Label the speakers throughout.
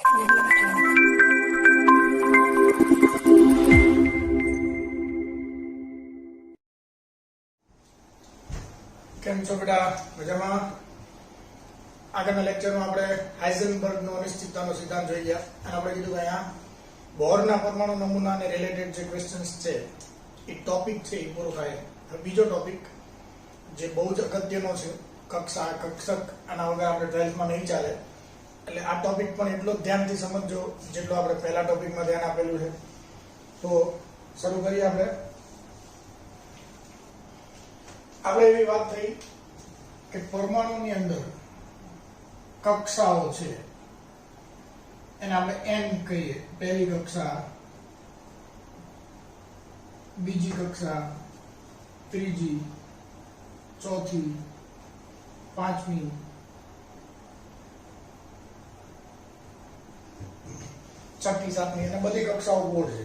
Speaker 1: કેમ છો બેટા? મજામાં? આગળના લેક્ચરમાં આપણે હાઇઝનબર્ગનો અનિશ્ચિતતાનો સિદ્ધાંત જોઈ ગયા અને આપણે કીધું કે અહીંયા બોરના પરમાણુ નમૂનાને રિલેટેડ જે ક્વેશ્ચન્સ છે એ ટોપિક છે એ પૂરો થાય. હવે બીજો ટોપિક જે બહુ જ અગત્યનો છે, કક્ષા, કક્ષક, આના વગર આપણે 12th માં નહીં ચાલે. એટલે આ ટોપિક પણ એટલો ધ્યાનથી સમજજો જેટલો આપણે પહેલા ટોપિકમાં ધ્યાન આપેલું છે. તો શરૂ કરીએ. આપણે એવી વાત થઈ કે પરમાણુની અંદર કક્ષાઓ છે, એને આપણે n કહીએ. પહેલી કક્ષા, બીજી કક્ષા, ત્રીજી, ચોથી, પાંચમી, છઠ્ઠી, સાતમી અને બધી કક્ષાઓ બોર્ડ છે.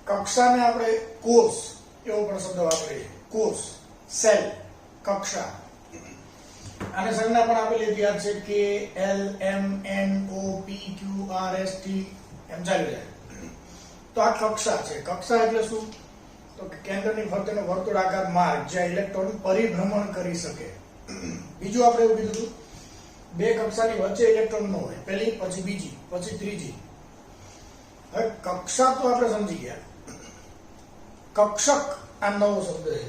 Speaker 1: કક્ષાને આપણે કોષ એવો પણ શબ્દ વાપરીએ. કોષ, સેલ, કક્ષા. આને સંજ્ઞા પણ આપેલી યાદ છે કે L M N O P Q R S T એમ ચાલી જાય. તો આ કક્ષા છે. કક્ષા એટલે શું? તો કે કેન્દ્રની ફરતેનો વર્તુળાકાર માર્ગ જ્યાં ઇલેક્ટ્રોન પરિભ્રમણ કરી શકે. બીજું આપણે એવું કીધું હતું, બે કક્ષાની વચ્ચે ઇલેક્ટ્રોન ન હોય. પહેલી, પછી બીજી, પછી ત્રીજી. હવે કક્ષા તો આપણે સમજી ગયા. કક્ષક આ નવો શબ્દ છે.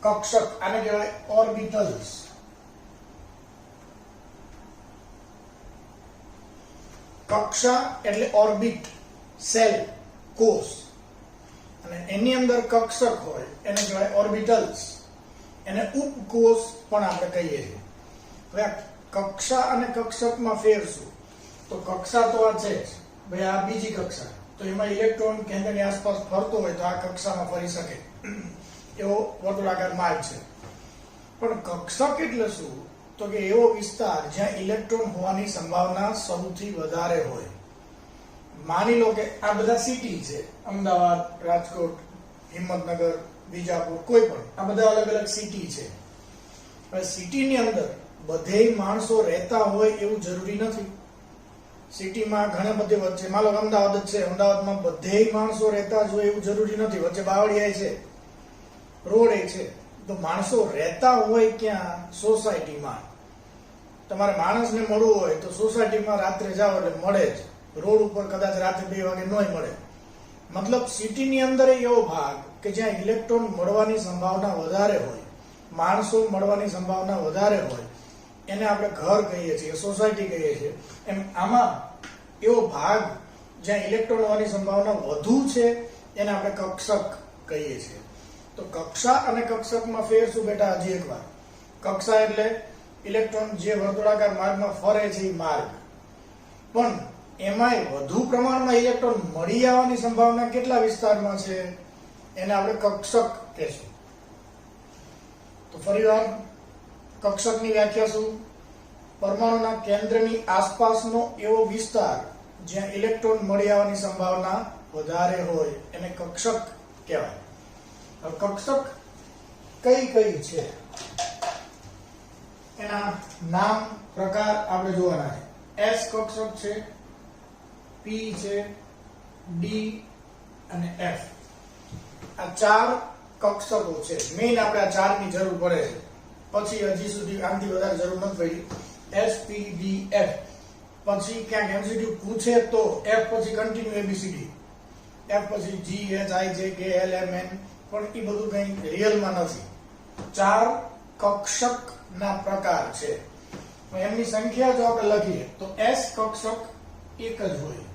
Speaker 1: કક્ષક આને કહેવાય ઓર્બિટલ્સ. કક્ષા એટલે ઓર્બિટ, સેલ, કોષ, અને એની અંદર કક્ષક હોય એને કહેવાય ઓર્બિટલ્સ. એને ઉપકોષ પણ આપણે કહીએ છીએ. હવે કક્ષા અને કક્ષકમાં ફેર શું? તો કક્ષા તો આ છે જ ભાઈ, આ બીજી કક્ષા. તો એમાં ઇલેક્ટ્રોન કેન્દ્રની આસપાસ ફરતો હોય તો આ કક્ષામાં ફરી શકે એવો વર્તુળાકાર માર્ગ છે. પણ કક્ષક એટલે શું? તો કે એવો વિસ્તાર જ્યાં ઇલેક્ટ્રોન હોવાની સંભાવના સૌથી વધારે હોય. માની લો કે આ બધા સિટી છે, અમદાવાદ, રાજકોટ, હિંમતનગર, બીજાપુર, કોઈ પણ, આ બધા અલગ અલગ સિટી છે. હવે સિટીની અંદર બધેય માણસો રહેતા હોય એવું જરૂરી નથી. સિટીમાં ઘણા બધે વચ્ચે, માનો અમદાવાદ જ છે, અમદાવાદમાં બધેય માણસો રહેતા જ હોય એવું જરૂરી નથી. વચ્ચે બાવળિયા છે, રોડ છે. તો માણસો રહેતા હોય ક્યાં? સોસાયટીમાં. તમારે માણસને મળવું હોય તો સોસાયટીમાં રાત્રે જાઓ એટલે મળે જ. રોડ ઉપર કદાચ રાત્રે 2 વાગે નોય મળે. મતલબ સિટીની અંદર એવો ભાગ કે જ્યાં ઇલેક્ટ્રોન મળવાની સંભાવના વધારે હોય, માણસો મળવાની સંભાવના વધારે હોય, એને આપણે ઘર કહીએ છીએ, સોસાયટી કહીએ છીએ. એમ આમાં એવો ભાગ જ્યાં ઇલેક્ટ્રોન હોવાની સંભાવના વધુ છે એને આપણે કક્ષક કહીએ છીએ. તો કક્ષા અને કક્ષકમાં ફેર શું બેટા? હજી એક વાર. કક્ષા એટલે ઇલેક્ટ્રોન જે વર્તુળાકાર માર્ગમાં ફરે છે એ માર્ગ. પણ એમાંય વધુ પ્રમાણમાં ઇલેક્ટ્રોન મળી આવવાની સંભાવના કેટલા વિસ્તારમાં છે એને આપણે કક્ષક કહેશું. તો ફરીવાર કક્ષકની વ્યાખ્યા શું? પરમાણુના કેન્દ્રની આસપાસનો એવો વિસ્તાર જ્યાં ઇલેક્ટ્રોન મળી આવવાની સંભાવના વધારે હોય એને કક્ષક કહેવાય. કક્ષક કઈ કઈ છે એના નામ, પ્રકાર આપણે જોવાના છે. S કક્ષક છે, P છે, D અને F. આ 4 કક્ષકો છે. મેઇન આપણે આ 4 ની જરૂર પડે છે. પછી હજી સુધી આનાથી વધારે જરૂર નથી પડી. S P D F. પછી ક્યાંક MCQ પૂછે તો F પછી કન્ટિન્યુ ABCD, F પછી G H I J K L M N. પણ એ બધું કઈ રિયલમાં નથી. 4 કક્ષક ના પ્રકાર છે. એમની સંખ્યા જો આપણે લખીએ તો S કક્ષક 1 જ હોય,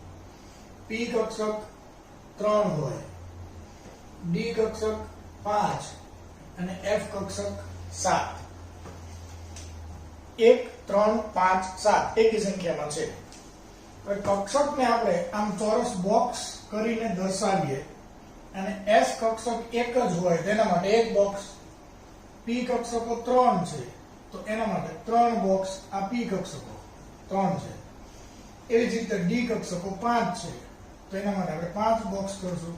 Speaker 1: P કક્ષક 3 હોય, D કક્ષક 5 અને F કક્ષક 7. 1 3 5 7 એકી સંખ્યામાં છે. હવે કક્ષકને આપણે આમ ચોરસ બોક્સ કરીને દર્શાવીએ અને S કક્ષક 1 જ હોય તેના માટે 1 બોક્સ, P કક્ષકો 3 છે તો એના માટે 3 બોક્સ. આ P કક્ષકો 3 છે. એવી જ રીતે D કક્ષકો 5 છે તો એના માટે આપણે 5 બોક્સ કરશું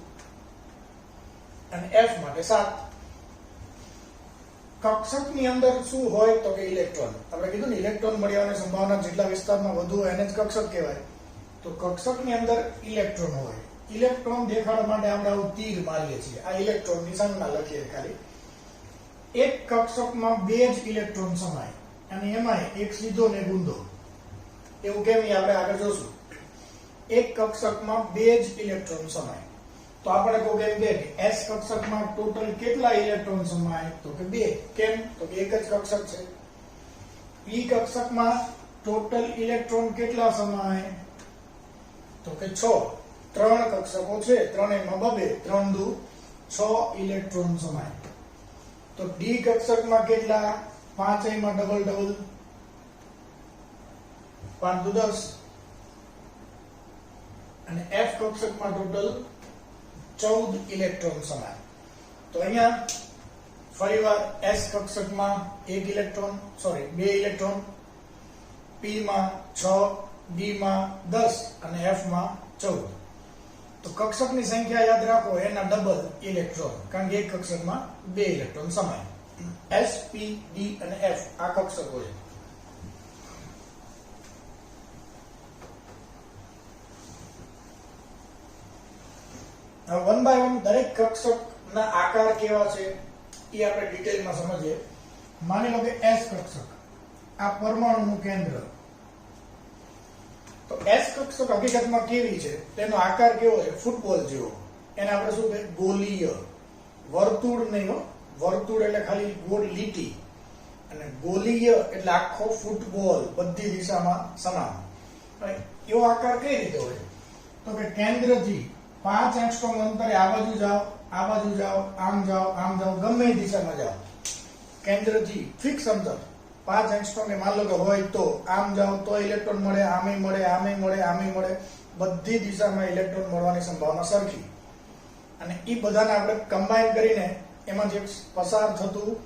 Speaker 1: અને F માટે 7. કક્ષકની અંદર શું હોય તો કે ઇલેક્ટ્રોન. આપણે કીધું ને ઇલેક્ટ્રોન મળવાની સંભાવના જેટલા વિસ્તારમાં વધુ હોય એને જ કક્ષક કહેવાય. તો કક્ષકની અંદર ઇલેક્ટ્રોન હોય. ઇલેક્ટ્રોન દેખાડવા માટે આપણે આવું તીર મારીએ છીએ. આ ઇલેક્ટ્રોન નિશાનમાં લખીએ ખાલી. એક કક્ષકમાં બે જ ઇલેક્ટ્રોન સમાય અને એમાં એક સીધો ને એક ઊંધો. એવું કેમ એ આપણે આગળ જોશું. એક કક્ષકમાં બે જ ઇલેક્ટ્રોન સમાય તો આપણે કોઈ કેમ કે S કક્ષકમાં ટોટલ કેટલા ઇલેક્ટ્રોન સમાય તો કે 2. કેમ તો કે એક જ કક્ષક છે. P કક્ષકમાં ટોટલ ઇલેક્ટ્રોન કેટલા સમાય તો કે 6. 3 કક્ષકો છે, ત્રણેયમાં 2 3 દુ 6 ઇલેક્ટ્રોન સમાય. તો D કક્ષકમાં કેટલા? પાંચેયમાં ડબલ ડબલ 5 દુ 10 અને F કક્ષકમાં ટોટલ 14 ઇલેક્ટ્રોન સમાય. તો અહીંયા ફરીવાર S કક્ષકમાં 2 ઇલેક્ટ્રોન, P માં 6, D માં 10 અને F માં 14. તો કક્ષકની સંખ્યા યાદ રાખો એના ડબલ ઇલેક્ટ્રોન, કારણ કે એક કક્ષકમાં 2 ઇલેક્ટ્રોન સમાય. S, P, D અને F આ કક્ષકો છે. હવે વન બાય વન દરેક કક્ષકના આકાર કેવા છે એ આપણે ડિટેલમાં સમજીએ. માની લો કે S કક્ષક, આ પરમાણુનું કેન્દ્ર. તો S કક્ષક હકીકતમાં કેવી છે, તેનો આકાર કેવો છે? ફૂટબોલ જેવો. એને આપણે શું કહીએ? ગોલીય. વર્તુળ નહીં હો, વર્તુળ એટલે ખાલી ગોળ લીટી, અને ગોલીય એટલે આખો ફૂટબોલ, બધી દિશામાં સમાન. એવો આકાર કઈ રીતે હોય તો કે કેન્દ્રથી 5 એંગસ્ટ્રોમ અંતરે આ બાજુ જાઓ, આ બાજુ જાઓ, આમ જાઓ, આમ જાઓ, ગમે એ દિશામાં જાઓ. કેન્દ્રથી ફિક્સ અંતર 5 એંગસ્ટ્રોમ ને માન લો કે હોય તો આમ જાઓ તો ઇલેક્ટ્રોન મળે, આમે મળે, આમે મળે, આમે મળે, બધી દિશામાં ઇલેક્ટ્રોન મળવાની સંભાવના સરખી. અને એ બધાને આપણે કમ્બાઈન કરીને એમાં જે પસાર થતું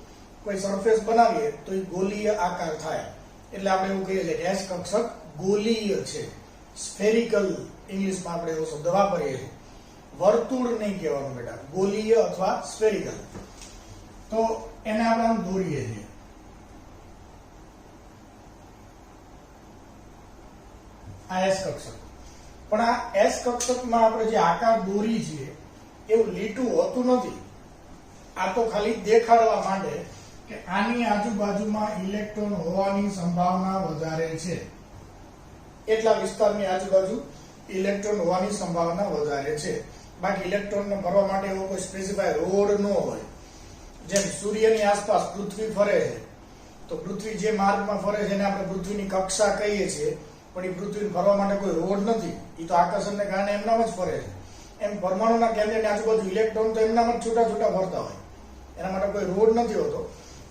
Speaker 1: કોઈ સરફેસ બનાવીએ તો એ ગોલીય આકાર થાય. એટલે આપણે એવું કહીએ છીએ કે S કક્ષક ગોલીય છે. સ્ફેરિકલ ઇંગ્લિશમાં આપણે એવો શબ્દ વાપરીએ છીએ. વર્તુળ નહીં કહેવાનું બેટા, ગોલીય અથવા સ્ફેરિકલ. તો એને આપણે આમ દોરીએ છીએ. આ S કક્ષક. પણ આ S કક્ષકમાં આપણે જે આકાર દોરી છીએ એવું લીટું હોતું નથી. આ તો ખાલી દેખાડવા માટે કે આની આજુબાજુમાં ઇલેક્ટ્રોન હોવાની સંભાવના વધારે છે. એટલા વિસ્તારની આજુબાજુ ઇલેક્ટ્રોન હોવાની સંભાવના વધારે છે. બાકી ઇલેક્ટ્રોનને ભરવા માટે એવો કોઈ સ્પેસિફાઈ રોડ ન હોય. જેમ સૂર્યની આસપાસ પૃથ્વી ફરે છે તો પૃથ્વી જે માર્ગમાં ફરે છે એને આપણે પૃથ્વીની કક્ષા કહીએ છીએ, પણ એ પૃથ્વીને ફરવા માટે કોઈ રોડ નથી. એ તો આકર્ષણને કારણે એમનામ જ ફરે છે. એમ પરમાણુના કેન્દ્રની આજુબાજુ ઇલેક્ટ્રોન તો એમનામ જ છૂટા છૂટા ફરતા હોય, એના માટે કોઈ રોડ નથી હોતો.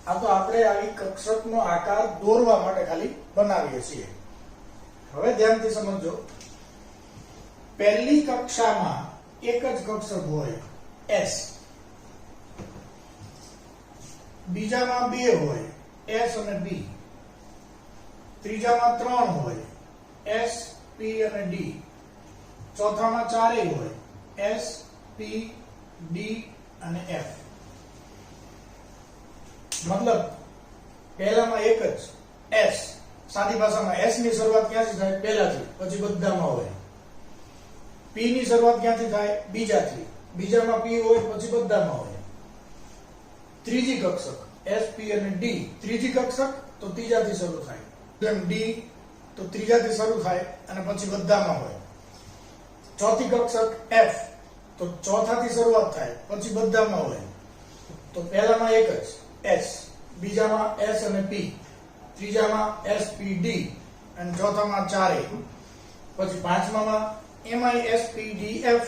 Speaker 1: આ તો આપણે આવી કક્ષકનો આકાર દોરવા માટે ખાલી બનાવીએ છીએ. હવે ધ્યાનથી સમજો. પહેલી કક્ષામાં એક જ કક્ષક હોય S, બીજામાં 2 હોય S અને B, ત્રીજામાં 3 હોય S, P અને D, ચોથામાં 4 હોય S, P, D અને F. મતલબ પહેલામાં એક જ S. સાદી ભાષામાં S ની શરૂઆત ક્યાંથી થાય? પહેલાથી, પછી બધામાં હોય. P ની શરૂઆત ક્યાંથી થાય? બીજાથી, બીજામાં P હોય, પછી બધામાં હોય. ત્રીજી કક્ષક S, P અને D, ત્રીજી કક્ષક તો ત્રીજાથી શરૂ થાય. જેમ D તો ત્રીજાથી શરૂ થાય અને પછી બધામાં હોય. ચોથી કક્ષક F તો ચોથાથી શરૂઆત થાય, પછી બધામાં હોય. તો પહેલામાં એક જ S, બીજામાં S અને P, ત્રીજામાં S, P, D અને ચોથામાં 4. પછી પાંચમામાં એમાંય S, P, D, F,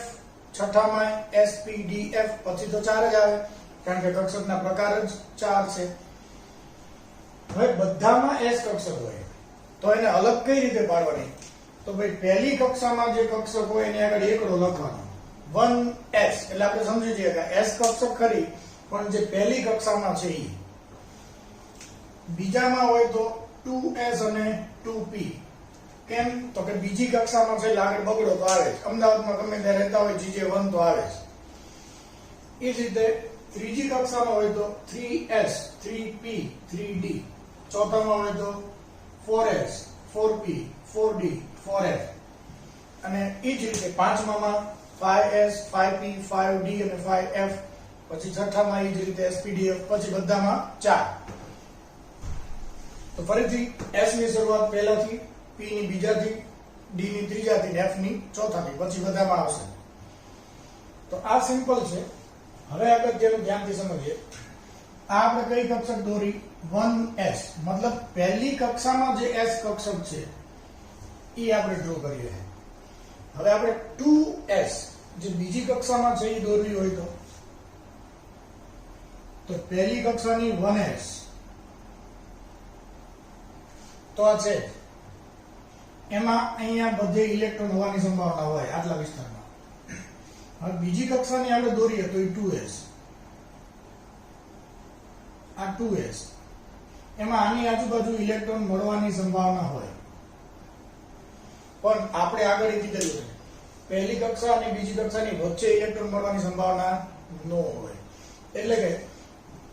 Speaker 1: છઠ્ઠામાં S, P, D, F, પછી તો 4 જ આવે, કારણ કે કક્ષકના પ્રકાર જ 4 છે. હવે બધામાં S કક્ષક હોય તો એને અલગ કઈ રીતે પાડવાની? તો ભાઈ પહેલી કક્ષામાં જે કક્ષક હોય એની આગળ એકડો લખવાનો, 1S. એટલે આપણે સમજી જઈએ કે S કક્ષક ખરી, પણ જે પહેલી કક્ષામાં છે એ. બીજામાં હોય તો 2S અને 2P. કેમ તો કે બીજી કક્ષામાં છે એટલે આગળ બગડો તો આવે જ. અમદાવાદમાં ગમે ત્યાં રહેતા હોય GJ1 તો આવે જ. એ જ રીતે ત્રીજી કક્ષામાં હોય તો 3s 3p 3d, ચોથામાં હોય તો 4s 4p 4d 4f, અને એ જ રીતે પાંચમામાં 5s 5p 5d અને 5f, પછી છઠ્ઠામાં એ જ રીતે spdf, પછી બધામાં 4. તો ફરીથી s ની શરૂઆત પહેલાથી, p ની બીજાથી, d ની ત્રીજાથી અને f ની ચોથાથી, પછી બધામાં આવશે. તો આ સિમ્પલ છે. હવે અગત્યનું ધ્યાનથી સમજીએ. આ આપણે કઈ કક્ષક દોરી? 1s, મતલબ પહેલી કક્ષામાં જે s કક્ષક છે એ આપણે ડ્રો કરીએ. હવે આપણે 2s જે બીજી કક્ષામાં છે એ દોરવી હોય તો પહેલી કક્ષાની 1s તો આ છે, એમાં અહીંયા બધે ઇલેક્ટ્રોન હોવાની સંભાવના હોય આટલા વિસ્તારમાં. હવે બીજી કક્ષાની આપણે દોરીએ તો એ 2s, આ 2s, એમાં આની આજુબાજુ ઇલેક્ટ્રોન મળવાની સંભાવના હોય, પણ આપણે આગળ કીધેલું છે પહેલી કક્ષા અને બીજી કક્ષાની વચ્ચે ઇલેક્ટ્રોન મળવાની સંભાવના ન હોય. એટલે કે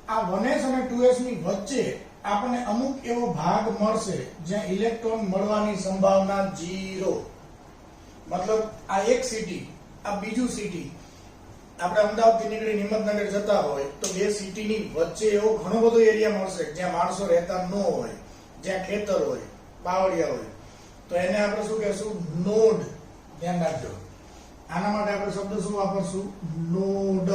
Speaker 1: આ 1s અને 2s ની વચ્ચે આપણને અમુક એવો ભાગ મળશે જ્યાં ઇલેક્ટ્રોન મળવાની સંભાવના 0. મતલબ આ એક સિટી, આ બીજું સિટી, આપણે અમદાવાદથી નીકળી હિંમતનગર જતા હોય તો બે સિટીની વચ્ચે એવો ઘણો બધો એરિયા મળશે જ્યાં માણસો રહેતા ન હોય, જ્યાં ખેતર હોય, બાવળિયા હોય, તો એને આપણે શું કહેશું? નોડ. ધ્યાન રાખજો, આના માટે આપણે શબ્દ શું વાપરશું? નોડ.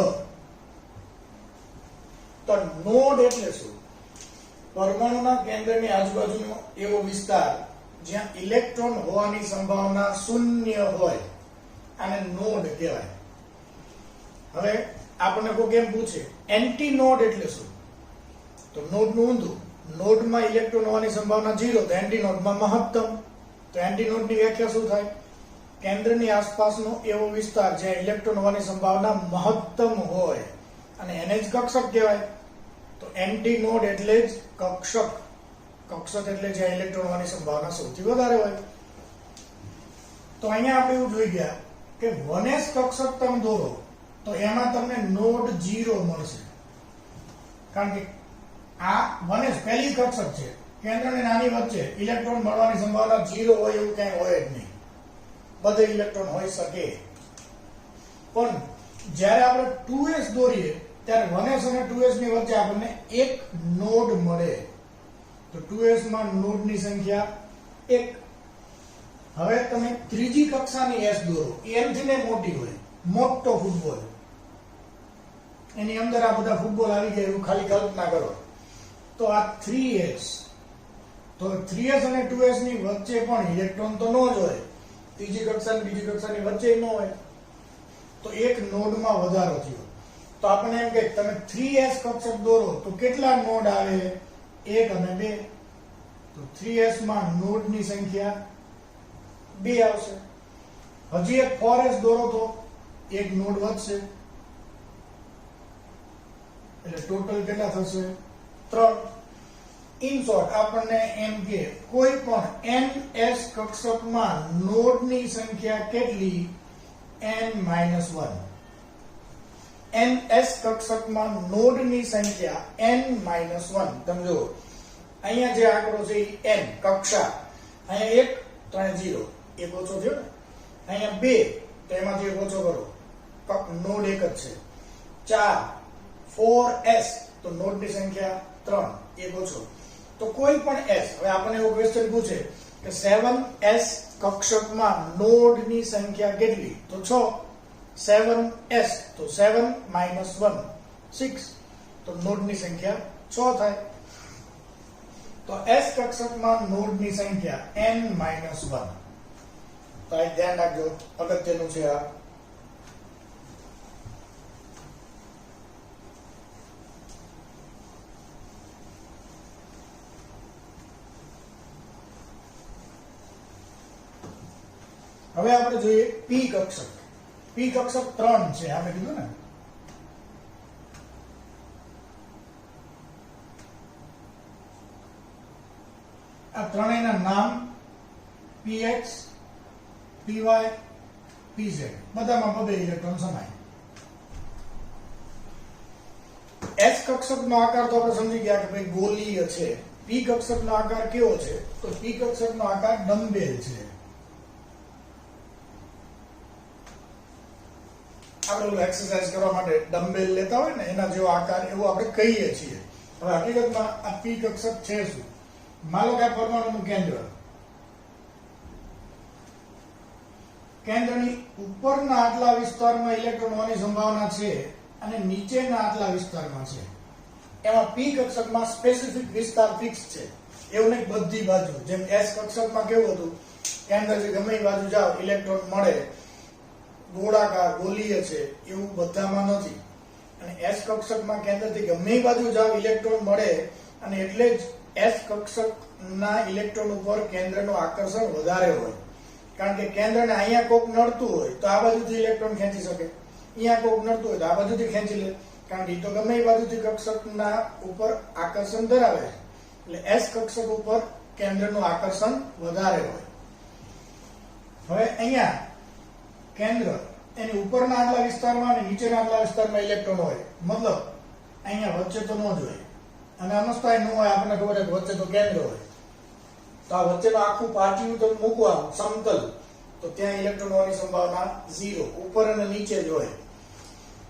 Speaker 1: તો નોડ એટલે શું? પરમાણુના કેન્દ્રની આજુબાજુનો એવો વિસ્તાર જ્યાં ઇલેક્ટ્રોન હોવાની સંભાવના 0 હોય, આને નોડ કહેવાય. હવે આપણને કોઈ કેમ પૂછે એન્ટી નોડ એટલે શું? તો નોડનું ઊંધું. નોડમાં ઇલેક્ટ્રોન હોવાની સંભાવના 0, તો એન્ટી નોડમાં મહત્તમ. તો એન્ટી નોડની વ્યાખ્યા શું થાય? કેન્દ્રની આસપાસનો એવો વિસ્તાર જ્યાં ઇલેક્ટ્રોન હોવાની સંભાવના મહત્તમ હોય, અને એને જ કક્ષક કહેવાય. તો એન્ટી નોડ એટલે જ કક્ષક. કક્ષક એટલે જ્યાં ઇલેક્ટ્રોન હોવાની સંભાવના સૌથી વધારે હોય. તો અહીંયા આપણે એવું જોઈ ગયા કે 1s કક્ષક તમે દોરો તો એમાં તમને નોડ 0 મળશે, કારણ કે આ 1s પહેલી કક્ષક છે, કેન્દ્ર અને નાની વચ્ચે ઇલેક્ટ્રોન મળવાની સંભાવના 0 હોય એવું ક્યાંય હોય જ નહીં. બધે ઇલેક્ટ્રોન હોઈ શકે. પણ જ્યારે આપણે 2s દોરીએ ત્યારે 1s અને 2s ની વચ્ચે આપણને એક નોડ મળે. તો 2s માં નોડની સંખ્યા 1. હવે તમે ત્રીજી કક્ષાની s દોરો, n થી ને મોટી હોય, મોટો ફૂટબોલ, એની અંદર આ બધા ફૂટબોલ આવી ગયા એવું ખાલી કલ્પના કરો. તો આ 3s, તો 3s અને 2s ની વચ્ચે પણ ઇલેક્ટ્રોન તો ન જ હોય, ત્રીજી કક્ષા અને બીજી કક્ષાની વચ્ચે ન હોય, તો એક નોડમાં વધારો થયો. તો આપણે એમ કે તમે 3s કક્ષક દોરો તો કેટલા નોડ આવે? 1 અને 2. તો 3s માં નોડની સંખ્યા 2 આવશે. હજી એક 4s દોરો તો એક નોડ વધશે, એટલે ટોટલ કેટલા થશે? 3. ઇન શોર્ટ આપણને એમ કે કોઈ પણ ns કક્ષકમાં નોડની સંખ્યા કેટલી? n-1. ns કક્ષકમાં નોડની સંખ્યા n-1. તમે જુઓ અહીંયા જે આંકડો છે એ n કક્ષા, અહીંયા 1 3 0, એક ઓછો થયો ને, અહીંયા 2 તો એમાંથી એક ઓછો કરો, નોડ એક જ છે. 4 4s તો નોડની સંખ્યા 3, એક ઓછો. તો કોઈ પણ s, હવે આપણને એવો ક્વેશ્ચન પૂછે કે 7s કક્ષકમાં નોડની સંખ્યા કેટલી? તો 6. 7s તો 7 - 1 6, તો નોડની સંખ્યા 6 થાય. તો s કક્ષકમાં નોડની સંખ્યા n-1. તો આ ધ્યાન રાખજો, અગત્યનું છે આ. હવે આપણે જોઈએ p કક્ષક. p કક્ષક 3 છે, આપણે કીધું ને. આ ત્રણેયના નામ px, py, pz, બધામાં બબે ઇલેક્ટ્રોન સમાય. કક્ષકનો આકાર તો આપણે સમજી ગયા કે ભાઈ ગોલીય છે. પી કક્ષકનો આકાર કેવો છે? તો પી કક્ષકનો આકાર ડમ્બેલ છે. આપણે એક્સરસાઇઝ કરવા માટે ડમ્બેલ લેતા હોય ને એના જેવો આકાર એવું આપણે કહીએ છીએ. હવે હકીકતમાં આ પી કક્ષક છે શું? માનો કે આ પરમાણુનું કેન્દ્ર, કેન્દ્રની ઉપરના આટલા વિસ્તારમાં ઇલેક્ટ્રોન હોવાની સંભાવના છે અને નીચેના આટલા વિસ્તારમાં છે. એમાં પી કક્ષકમાં સ્પેસિફિક વિસ્તાર ફિક્સ છે. એવું નહીં બધી બાજુ, જેમ એસ કક્ષકમાં કેવું હતું, કેન્દ્રથી ગમે એ બાજુ જાઓ ઇલેક્ટ્રોન મળે, ગોળાકાર ગોલીય છે, એવું બધામાં નથી. અને એસ કક્ષકમાં કેન્દ્રથી ગમે એ બાજુ જાઓ ઇલેક્ટ્રોન મળે, અને એટલે જ એસ કક્ષકના ઇલેક્ટ્રોન ઉપર કેન્દ્રનું આકર્ષણ વધારે હોય. કારણ કે કેન્દ્રને અહીંયા કોક નડતું હોય તો આ બાજુથી ઇલેક્ટ્રોન ખેંચી શકે, અહીંયા કોક નડતું હોય તો આ બાજુથી ખેંચી લે, કારણ કે એ તો ગમે એ બાજુથી કક્ષકના ઉપર આકર્ષણ ધરાવે છે. એટલે એસ કક્ષક ઉપર કેન્દ્રનું આકર્ષણ વધારે હોય. હવે અહીંયા કેન્દ્ર એની ઉપરના આટલા વિસ્તારમાં અને નીચેના આટલા વિસ્તારમાં ઇલેક્ટ્રોન હોય, મતલબ અહીંયા વચ્ચે તો ન જ હોય, અને અનસ્થાય ન હોય. આપણને ખબર છે કે વચ્ચે તો કેન્દ્ર હોય, તો આ વચ્ચેનું આખું પાટિયું તમે મૂકવાનું સમતલ, તો ત્યાં ઇલેક્ટ્રોન હોવાની સંભાવના 0, ઉપર અને નીચે જ હોય.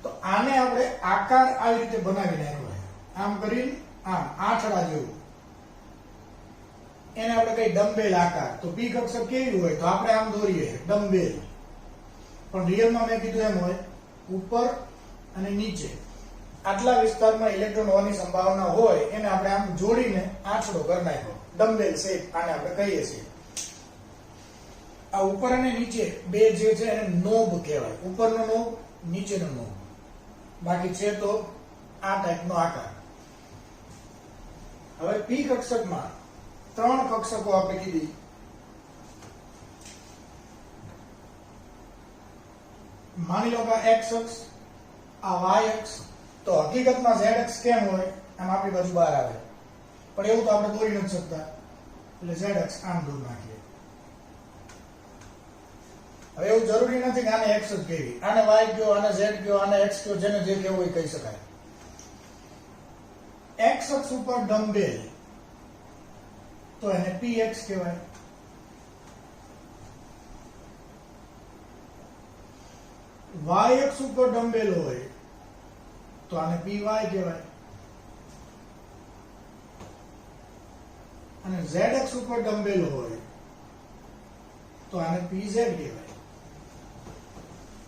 Speaker 1: તો આને આપણે આકાર આવી રીતે બનાવી નાખ્યો, આમ કરીને આમ આઠડા જેવું, એને આપણે કઈ ડમ્બેલ આકાર. તો પી કક્ષક કેવી હોય? તો આપણે આમ દોરીએ ડમ્બેલ, પણ રિયલમાં મેં કીધું એમ હોય ઉપર અને નીચે આટલા વિસ્તારમાં ઇલેક્ટ્રોન હોવાની સંભાવના હોય, એને આપણે આમ જોડીને આંચડો કરી નાખ્યો, ડમ્બેલ શેપ આને આપણે કહીએ છીએ. આ ઉપર અને નીચે બે જે છે એને નોબ કહેવાય, ઉપરનો નોબ, નીચેનો નોબ. બાકી છે તો આ ટાઈપનો આકાર. હવે પી કક્ષકમાં 3 કક્ષકો આપણે કીધી. માની લો કે x અક્ષ, આ y અક્ષ. તો હકીકતમાં z અક્ષ કેમ હોય? આમ આપણી બાજુ બહાર આવે, પણ એવું તો આપણે દોરી નથી શકતા, એટલે z અક્ષ આમ દૂર નાખીએ. હવે એવું જરૂરી નથી કે આને x જ કહેવી, આને y કયો, આને z કયો, આને x કયો, જેને જે કહેવું હોય કહી શકાય. x અક્ષ ઉપર ડમ્બેલ, તો એને px કહેવાય. y અક્ષ ઉપર ડમ્બેલ હોય તો આને py કહેવાય. અને z અક્ષ ઉપર ડમ્બેલ હોય તો આને pz કહેવાય.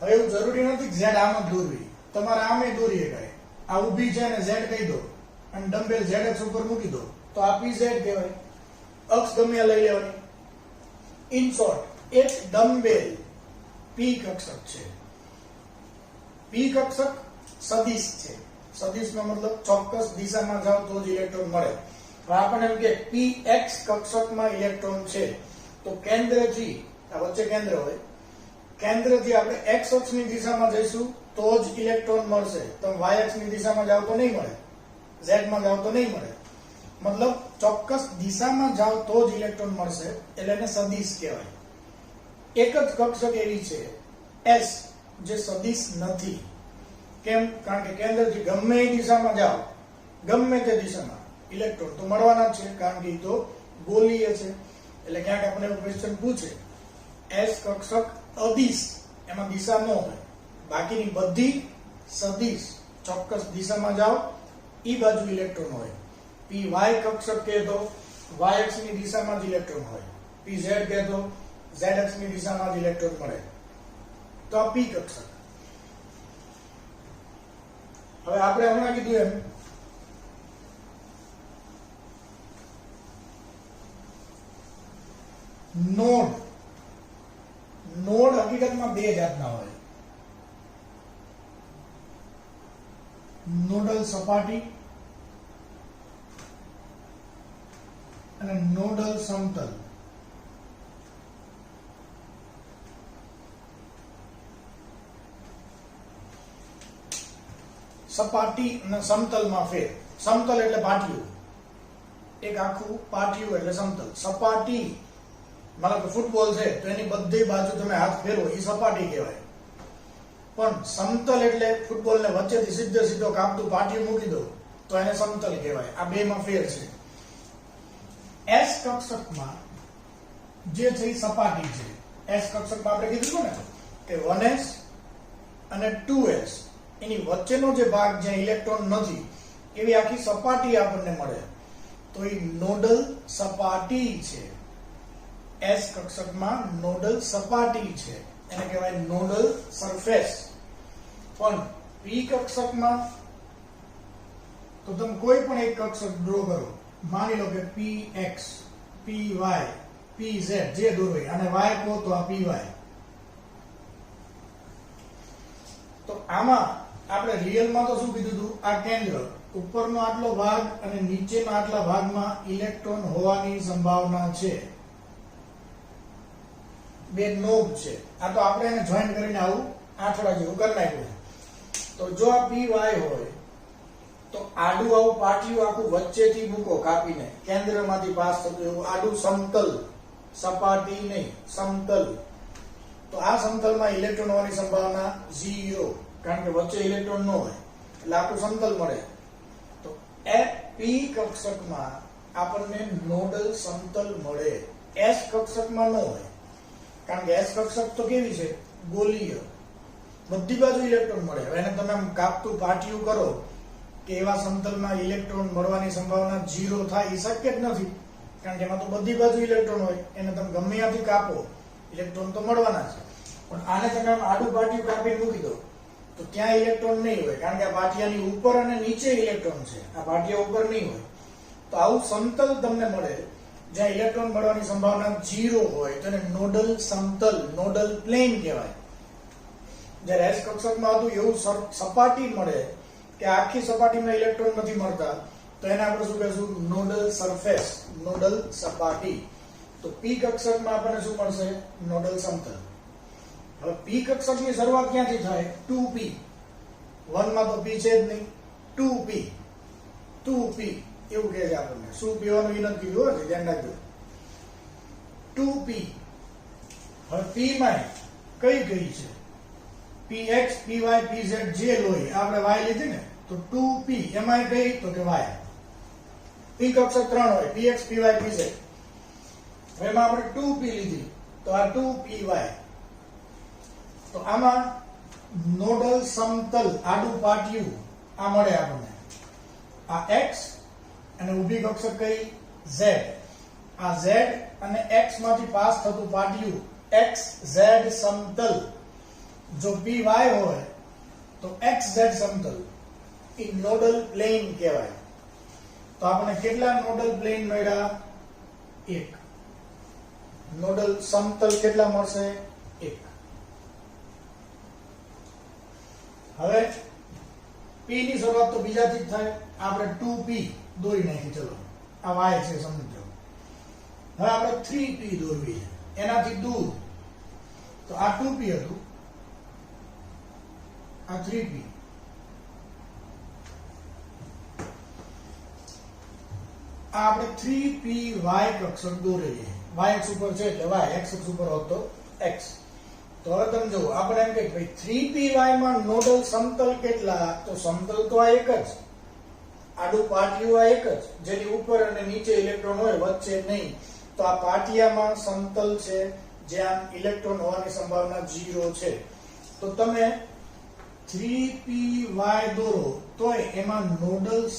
Speaker 1: હવે એવું જરૂરી નથી કે z આમ જ દોરવી, તમારે આમે દોરી શકાય. આ ઊભી છે અને z કહી દો અને ડમ્બેલ z અક્ષ ઉપર મૂકી દો તો આ pz કહેવાય. અક્ષ ગમે લઈ લેવાની. ઇન શોર્ટ, એક ડમ્બેલ પી કક્ષક છે. પી કક્ષક સદિશ છે. સદિશનો મતલબ ચોક્કસ દિશામાં જાઓ તો જ ઇલેક્ટ્રોન મળે. હવે આપણને એમ કે px કક્ષકમાં ઇલેક્ટ્રોન છે, તો કેન્દ્રથી, આ વચ્ચે કેન્દ્ર હોય, કેન્દ્રથી આપણે x અક્ષની દિશામાં જઈશું તો જ ઇલેક્ટ્રોન મળશે. તમે y અક્ષની દિશામાં જાઓ તો નહીં મળે, z માં જાઓ તો નહીં મળે. મતલબ ચોક્કસ દિશામાં જાઓ તો જ ઇલેક્ટ્રોન મળશે, એટલે એને સદિશ કહેવાય. એક જ કક્ષક એવી છે s જે સદિશ નથી. કેમ? કારણ કે કેન્દ્રથી ગમે એ દિશામાં જાઓ, ગમે તે દિશામાં ઇલેક્ટ્રોન તો મળવાના જ છે, કારણ કે એ તો ગોલીય છે. એટલે ક્યાંક આપણે એવું ક્વેશ્ચન પૂછે, s કક્ષક અદિશ, એમાં દિશા ન હોય, બાકીની બધી સદિશ, ચોક્કસ દિશામાં જાઓ ઈ બાજુ ઇલેક્ટ્રોન હોય. py કક્ષક કહે તો y અક્ષની દિશામાં જ ઇલેક્ટ્રોન હોય, pz કહે તો z અક્ષની દિશામાં જ ઇલેક્ટ્રોન મળે. તો આ પી કક્ષક. હવે આપણે હમણાં કીધું એમ નોડ. નોડ હકીકતમાં બે જાતના હોય, નોડલ સપાટી અને નોડલ સમતલ. સપાટી અને સમતલમાં ફેર. સમતલ એટલે પાટિયું, એક આખું પાટિયું એટલે સમતલ. સપાટી માનો કે ફૂટબોલ છે તો એની બધી બાજુ તમે હાથ ફેરવો એ સપાટી કહેવાય. પણ સમતલ એટલે ફૂટબોલને વચ્ચેથી સીધે સીધો કાપતું પાટિયું મૂકી દો તો એને સમતલ કહેવાય. આ બેમાં ફેર છે. S કક્ષકમાં જે છે એ સપાટી છે. S કક્ષકમાં આપણે કીધું ને કે 1s અને 2s એની વચ્ચેનો જે ભાગ જ્યાં ઇલેક્ટ્રોન નથી એવી આખી સપાટી આપણને મળે તો એ નોડલ સપાટી છે. S કક્ષકમાં નોડલ સપાટી છે એને કહેવાય નોડલ સરફેસ. પણ P કક્ષકમાં તો તમે કોઈ પણ એક કક્ષક ડ્રો કરો, માની લો કે px, py, pz જે દોરવી અને y કહો તો આ py. તો આમાં આપણે રિયલમાં તો શું કીધું હતું, આ કેન્દ્ર ઉપરનો આટલો ભાગ અને નીચેના આટલા ભાગમાં ઇલેક્ટ્રોન હોવાની સંભાવના છે. બે નોબ છે. આ તો આપણે એને જોઈન્ટ કરીને આવું આંઠડા જેવું કરી નાખ્યું. તો જો આ py હોય તો આડું આવું પાટિયું આખું વચ્ચેથી મૂકો કાપીને, કેન્દ્રમાંથી પાસ થતું એવું આડું સમતલ, સપાટી નહીં સમતલ. તો આ સમતલમાં ઇલેક્ટ્રોન હોવાની સંભાવના 0, કારણ કે વચ્ચે ઇલેક્ટ્રોન ન હોય એટલે આખું સમતલ મળે. તો P કક્ષકમાં આપણને નોડલ સમતલ મળે. S કક્ષકમાં ન હોય, કારણ કે S કક્ષક તો કેવી છે, ગોલીય, બધી બાજુ ઇલેક્ટ્રોન મળે. હવે એને તમે આમ કાપતું પાટિયું કરો કે એવા સમતલમાં ઇલેક્ટ્રોન મળવાની સંભાવના 0 થાય એ શક્ય જ નથી, કારણ કે એમાં તો બધી બાજુ ઇલેક્ટ્રોન હોય. એને તમે ગમે ત્યાંથી કાપો ઇલેક્ટ્રોન તો મળવાના છે. પણ આને તમે આમ આડું પાટિયું કાપીને મૂકી દો તો ત્યાં ઇલેક્ટ્રોન નહીં હોય, કારણ કે આ પાટિયાની ઉપર અને નીચે ઇલેક્ટ્રોન છે, આ પાટિયા ઉપર નહીં હોય. તો આવું સમતલ તમને મળે જ્યાં ઇલેક્ટ્રોન મળવાની સંભાવના 0 હોય તો એને નોડલ સમતલ, નોડલ પ્લેન કહેવાય. જ્યારે S કક્ષકમાં હતું એવું સપાટી મળે કે આખી સપાટીમાં ઇલેક્ટ્રોન નથી મળતા તો એને આપણે શું કહીશું, નોડલ સરફેસ, નોડલ સપાટી. તો P કક્ષકમાં આપણને શું મળશે, નોડલ સમતલ. હવે P કક્ષકની શરૂઆત ક્યાંથી થાય, 2p. 1 માં તો p છે જ નહીં, 2p, 2p એવું કહે છે આપણને. શું પીવાનું એ નથી કીધું હોય, ધ્યાન રાખજો. 2p. હવે p માં કઈ કઈ છે, px, py, pz જે લોહી આપણે y લીધી ને, તો 2p એમાં કઈ તો કે y. P કક્ષક 3 હોય, px, py, pz. હવે એમાં આપણે 2p લીધી તો આ 2py. તો આમાં નોડલ સમતલ આડું પાટિયું આ મળે આપણને. આ x અને ઊભી કક્ષક કઈ z. આ z અને x માંથી પાસ થતું પાટિયું x z સમતલ. જો py હોય તો xz સમતલ, એ નોડલ પ્લેન કહેવાય. તો આપણે કેટલા નોડલ પ્લેન મળ્યા, 1. નોડલ સમતલ કેટલા મળશે, 1. હવે p ની શરૂઆત તો બીજાથી જ થાય. આપણે 2p દોરી નાખી. ચલો આ y છે સમજો. હવે આપણે 3p દોરવી છે એનાથી દૂર. તો આ 2p હતું, આ 3p. આ આપણે 3py કક્ષક દોરેલી. y અક્ષ ઉપર છે એટલે y, x અક્ષ ઉપર હોત તો x. તો હવે તમે જુઓ, આપણે એમ કે ભાઈ 3py માં નોડલ સમતલ કેટલા, તો સમતલ તો આ એક જ, આડું પાટિયું આ એક જ, જેની ઉપર અને નીચે ઇલેક્ટ્રોન હોય, વચ્ચે નહીં. તો આ પાટિયામાં સમતલ છે જ્યાં ઇલેક્ટ્રોન હોવાની સંભાવના 0 છે. તો તમે 3py દોરો તોય એમાં નોડલ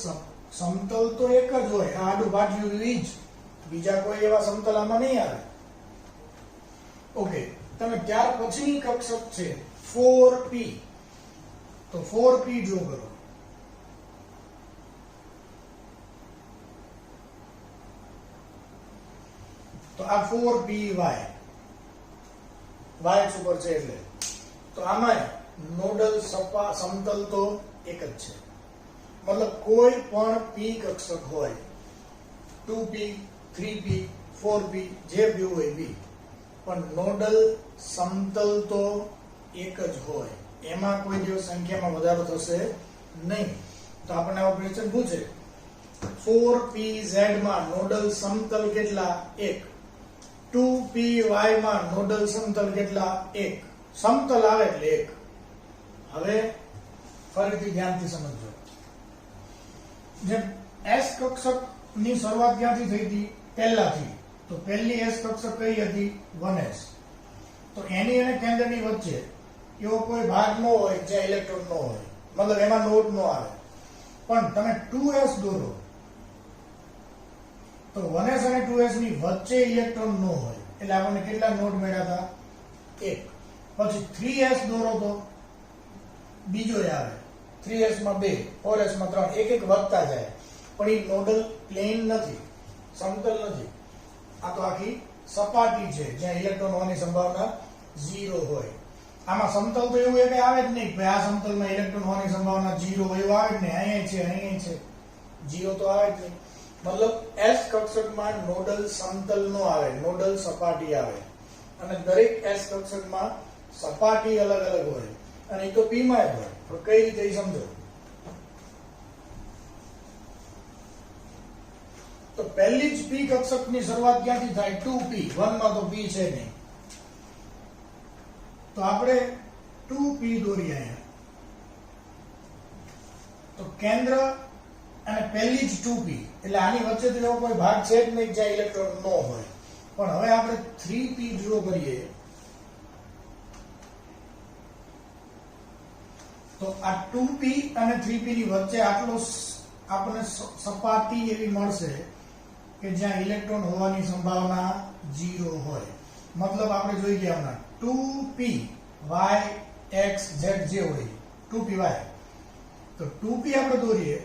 Speaker 1: સમતલ તો એક જ હોય, આ આડું પાટિયું જ, બીજા કોઈ એવા સમતલ આમાં નહીં આવે. ઓકે, તમે ત્યાર પછીની કક્ષક છે 4p. તો 4p ડ્રો કરો. તો આ 4py y અક્ષ ઉપર છે એટલે. તો આમાં નોડલ સમતલ તો એક જ છે. મતલબ કોઈ પણ p કક્ષક હોય, 2p, 3p, 4p જે બી હોય બી, પણ નોડલ સમતલ તો એક જ હોય. એમાં કોઈ દિવસ સંખ્યામાં વધારો થશે નહીં. તો આપણને આવો ક્વેશ્ચન પૂછે 4pz માં નોડલ સમતલ કેટલા, 1. 2py માં નોડલ સમતલ કેટલા, 1. સમતલ આવે એટલે 1. હવે ફરીથી ધ્યાનથી સમજો. જે એસ કક્ષકની શરૂઆત ક્યાંથી થઈ હતી? પહેલાથી. તો પહેલી એસ કક્ષક કઈ હતી? 1s. તો એની અને કેન્દ્રની વચ્ચે એવો કોઈ ભાગ ન હોય જ્યાં ઇલેક્ટ્રોન ન હોય, મતલબ એમાં નોડ ન આવે. પણ તમે 2s દોરો તો 1s અને 2s ની વચ્ચે ઇલેક્ટ્રોન ન હોય, એટલે આપણને કેટલા નોડ મળ્યા હતા? 1. પછી 3s દોરો તો બીજો આવે, 3s માં 2, 4s માં 3, એક એક વધતા જાય. પણ એ નોડલ પ્લેન નથી, સમતલ નથી. આ તો આખી સપાટી છે જ્યાં ઇલેક્ટ્રોન હોવાની સંભાવના 0 હોય. આમાં સમતલ તો એવું એક આવે જ નહીં કે આ સમતલમાં ઇલેક્ટ્રોન હોવાની સંભાવના 0 હોય, એવું આવે જ નહીં. અહીંયા છે 0 તો આવે જ નહીં. મતલબ એસ કક્ષકમાં નોડલ સમતલ નો આવે, નોડલ સપાટી આવે. અને દરેક એસ કક્ષકમાં સપાટી અલગ અલગ હોય, અને એ તો પી માં જ હોય. પણ કઈ રીતે એ સમજો. તો પહેલી જ પી કક્ષકની શરૂઆત ક્યાંથી થાય? 2p. 1 માં તો p છે નહીં, તો આપણે 2p દોરીએ અહીંયા. તો કેન્દ્ર અને પહેલી જ 2p, એટલે આની વચ્ચે તો એવો કોઈ ભાગ છે જ નહીં જ્યાં ઇલેક્ટ્રોન ન હોય. પણ હવે આપણે 3p ડ્રો કરીએ તો આ 2p અને 3p ની વચ્ચે આટલો આપણને સપાટી એવી મળશે કે જ્યાં ઇલેક્ટ્રોન હોવાની સંભાવના 0 હોય. મતલબ આપણે જોઈ ગયા હમણાં 2p y x z જે હોય 2p y, તો 2p આપણે દોરીએ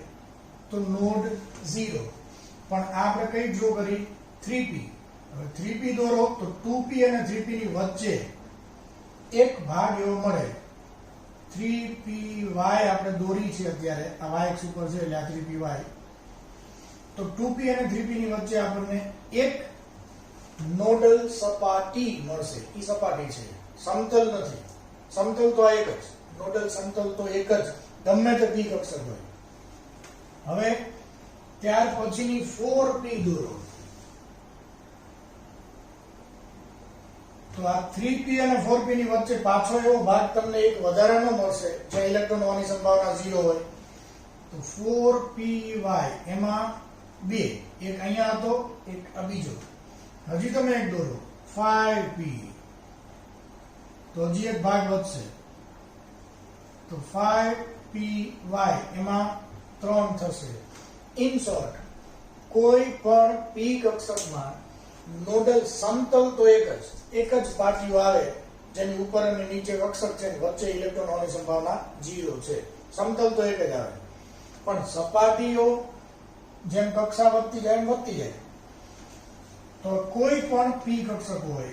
Speaker 1: તો નોડ 0. પણ આપણે કઈ ડ્રો કરી? 3p. હવે 3p દોરો તો 2p અને 3p ની વચ્ચે એક ભાગ એવો મળે. 3py આપણે દોરી છે અત્યારે, આ y ઉપર છે એટલે આ 3py. તો 2p અને 3p ની વચ્ચે આપણને એક નોડલ સપાટી મળશે. ઈ સપાટી છે, સમતલ નથી. સમતલ તો આ એક જ, નોડલ સમતલ તો એક જ, ગમે તે p કક્ષક હોય. હવે ત્યાર પછીની 4p દોરો તો આ 3p અને 4p ની વચ્ચે પાછો એવો ભાગ તમને એક વધારાનો મળશે જ્યાં ઇલેક્ટ્રોન હોવાની સંભાવના 0 હોય. તો 4py એમાં 2, એક અહીંયા હતો, એક આ બીજો. હજી તમે એક દોરો 5p, તો હજી એક ભાગ વધશે. તો 5py એમાં 3 થશે. ઇન શોર્ટ, કોઈ પણ p કક્ષકમાં નોડલ સમતલ તો એક જ પાટીઓ આવે જેની ઉપર અને નીચે કક્ષક છે, વચ્ચે ઇલેક્ટ્રોન હોવાની સંભાવના 0 છે. સમતલ તો એક જ આવે. પણ સપાટીઓ જેમ કક્ષા વધતી જાય એમ વધતી જાય. તો કોઈ પણ p કક્ષક હોય,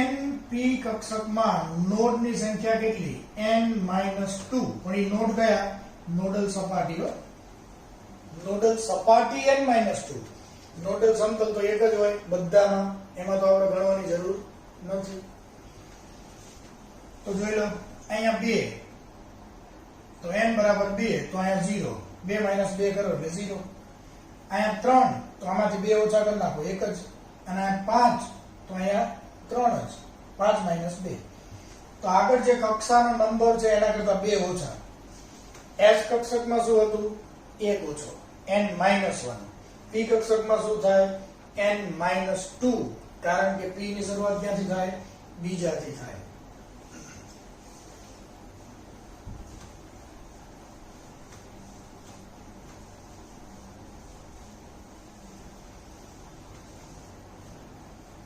Speaker 1: n p કક્ષકમાં નોડની સંખ્યા કેટલી? n-2. પણ એ નોડ કયા? નોડલ સપાટીઓ. નોડલ સપાટી n-2. નોડલ સમતલ તો એક જ હોય બધામાં, એમાં તો આપણે ગણવાની જરૂર નથી. તો જોઈ લો, અહીંયા 2, તો n બરાબર 2, તો અહીંયા 0. 2 - 2 કરો એટલે 0. અહીંયા 3, તો આમાંથી 2 ઓછા કરી નાખો, 1 જ. અને અહીંયા 5, તો અહીંયા 3 જ. 5 - 2. તો આગળ જે કક્ષાનો નંબર છે એના કરતા 2 ઓછા. s કક્ષકમાં શું હતું? 1 ઓછો, n-1. p કક્ષકમાં શું થાય? n-2. કારણ કે p ની શરૂઆત ક્યાંથી થાય? બીજાથી થાય.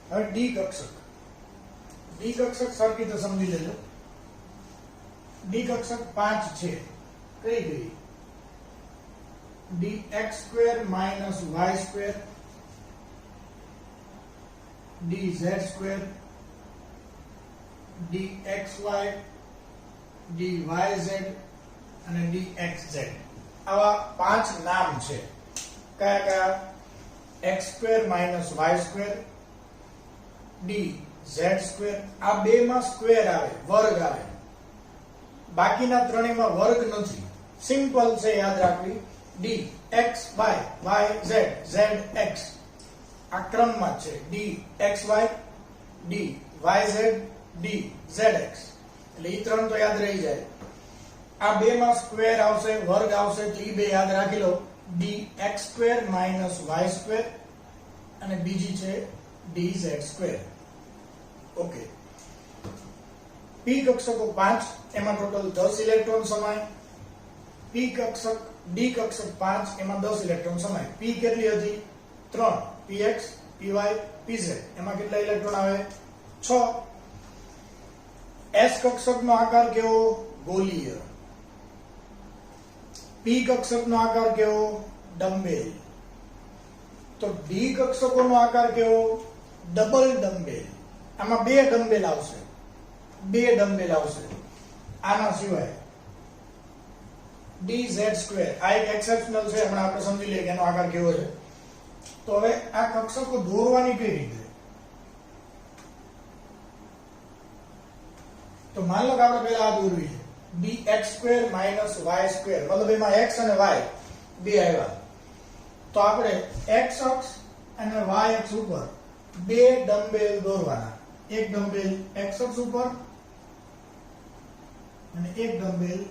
Speaker 1: હવે ડી કક્ષક. ડી કક્ષક સરખી રીતે સમજી લેજો. ડી કક્ષક 5 છે. કઈ ગઈ? dx² - y² dz² dxy dyz અને dxz. આવા 5 નામ છે. કયા કયા? x² - y² dz². આ બે માં સ્ક્વેર આવે, વર્ગ આવે. બાકીના ત્રણેયમાં વર્ગ નથી. સિમ્પલ છે, યાદ રાખવી. dxy yz zx આ ક્રમમાં છે. dxy dyz dzx. એટલે એ ત્રણ તો યાદ રહી જાય. આ બે માં સ્ક્વેર આવશે, વર્ગ આવશે, તો એ બે યાદ રાખી લો. dx² માઇનસ y² અને બીજી છે dz². ઓકે, p કક્ષકો 5, એમાં ટોટલ 10 ઇલેક્ટ્રોન સમાય. p કક્ષક d કક્ષક 5, એમાં 10 ઇલેક્ટ્રોન સમાય. p કેટલી હતી? 3. px py pz, એમાં કેટલા ઇલેક્ટ્રોન આવે? 6. s કક્ષકનો આકાર કેવો? ગોલીય. p કક્ષકનો આકાર કેવો? ડમ્બેલ. તો d કક્ષકોનો આકાર કેવો? Double dumbbell. આમાં બે ડમ્બેલ આવશે, આના સિવાય dz². આ એક એક્સેપ્શનલ છે, હમણાં આપણે સમજી લઈએ કે એનો આકાર કેવો છે. તો હવે આ કક્ષકો દોરવાની કઈ રીતે? તો માની લો કે આપણે પહેલા આ દોરવી છે dx² માઇનસ y², મતલબ એમાં x અને y બે આવ્યા. તો આપણે x અક્ષ અને y અક્ષ ઉપર બે ડમ્બેલ દોરવાના. એક ડમ્બેલ x અક્ષ ઉપર અને એક ડમ્બેલ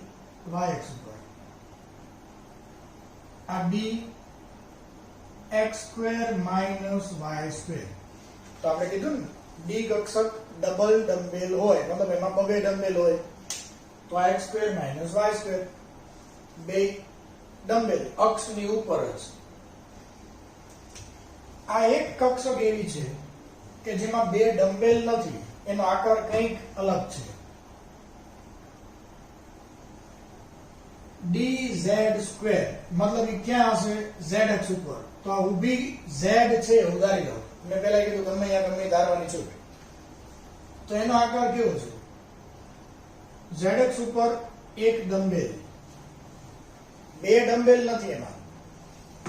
Speaker 1: y અક્ષ ઉપર. આ dx² માઇનસ y². તો આપણે કીધું ને, d કક્ષક ડબલ ડમ્બેલ હોય, મતલબ એમાં બે ડમ્બેલ હોય, તો આ x² માઇનસ y², બે ડમ્બેલ અક્ષની ઉપર જ. આ એક કક્ષક એવી છે કે જેમાં બે ડમ્બેલ નથી, એનો આકાર કંઈક અલગ છે. dz² મતલબ એ ક્યાં હશે? z અક્ષ ઉપર. તો આ ઊભી z છે, ઉધારી લો. મેં પહેલા કીધું ગમે ત્યાં ધારવાની છૂટ. તો એનો આકાર કેવો છે? z અક્ષ ઉપર એક ડમ્બેલ, બે ડમ્બેલ નથી એમાં.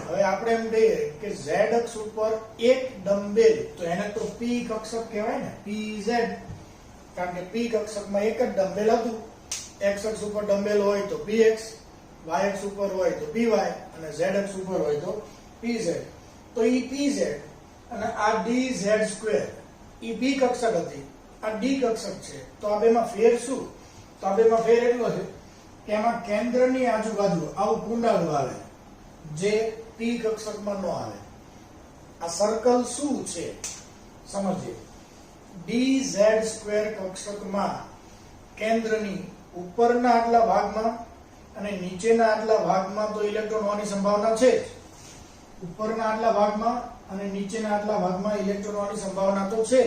Speaker 1: હવે આપણે એમ કહીએ કે z અક્ષ ઉપર એક ડમ્બેલ, તો એને તો p કક્ષક કહેવાય ને, pz. કારણ કે p કક્ષકમાં એક જ ડમ્બેલ હતું. x અક્ષ ઉપર ડમ્બેલ હોય તો px, y અક્ષ ઉપર હોય તો py અને z અક્ષ ઉપર હોય તો pz. તો ઈ pz અને આ dz² ઈ p કક્ષક હતી, આ d કક્ષક છે. તો આ બેમાં ફેર શું? તો આ બેમાં ફેર એટલો છે કે એમાં કેન્દ્રની આજુબાજુ આવું કુંડાળું આવે, જે p કક્ષકમાં ન આવે. આ સર્કલ શું છે સમજીએ. dz² કક્ષકમાં કેન્દ્રની ઉપરના આટલા ભાગમાં અને નીચેના આટલા ભાગમાં તો ઇલેક્ટ્રોન હોવાની સંભાવના છે જ. ઉપરના આટલા ભાગમાં અને નીચેના આટલા ભાગમાં ઇલેક્ટ્રોન હોવાની સંભાવના તો છે જ,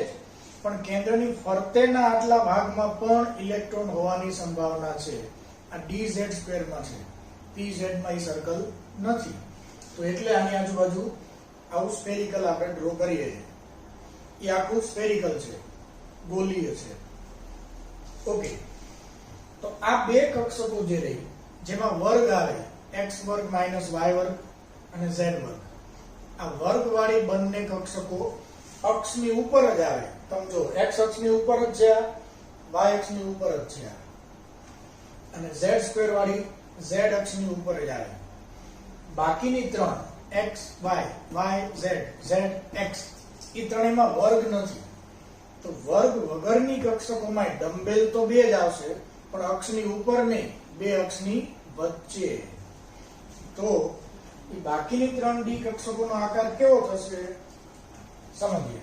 Speaker 1: પણ કેન્દ્રની ફરતેના આટલા ભાગમાં પણ ઇલેક્ટ્રોન હોવાની સંભાવના છે. આ dz² માં છે, pz માં એ સર્કલ નથી. તો એટલે આની આજુબાજુ આવું સ્ફેરિકલ આપણે ડ્રો કરીએ છીએ. એ આખું સ્ફેરિકલ છે, ગોલીય છે. ઓકે, તો આ બે કક્ષકો જે રહી, જેમાં વર્ગ આવે x² માઇનસ y² અને z². આ વર્ગ વાળી બંને કક્ષકો અક્ષની ઉપર જ આવે. સમજો, x અક્ષની ઉપર જ છે, y અક્ષની ઉપર જ છે, અને z² વાળી z અક્ષની ઉપર જ આવે. બાકીની ત્રણ x y y z z x એ ત્રણેયમાં વર્ગ નથી. તો વર્ગ વગરની કક્ષકોમાં ડમ્બેલ તો બે જ આવશે, પણ અક્ષની ઉપર નહીં, બે અક્ષની વચ્ચે. તો એ બાકીની ત્રણ d કક્ષકોનો આકાર કેવો થશે સમજીએ.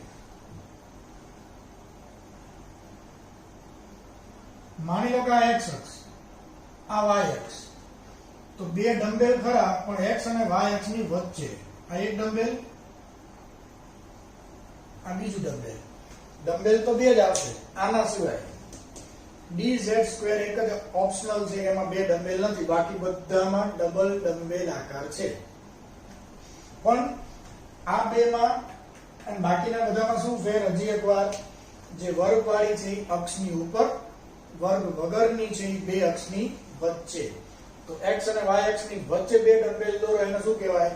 Speaker 1: માની લો કે આ x અક્ષ, આ y અક્ષ. તો બે ડમ્બેલ ખરા, પણ x અને y અક્ષની વચ્ચે. આ એક ડમ્બેલ, આ બીજું ડમ્બેલ. ડમ્બેલ તો બે જ આવશે, આના સિવાય. dz² એક જ ઓપ્શનલ છે, એમાં બે ડમ્બેલ નથી, બાકી બધામાં ડબલ ડમ્બેલ આકાર છે. પણ આ બેમાં અને બાકીના બધામાં શું ફેર? હજી એકવાર, જે વર્ગવાળી છે અક્ષની ઉપર, વર્ગ વગરની છે બે અક્ષની વચ્ચે. તો x અને y અક્ષની વચ્ચે બે ડમ્બેલ દોરો, એને શું કહેવાય?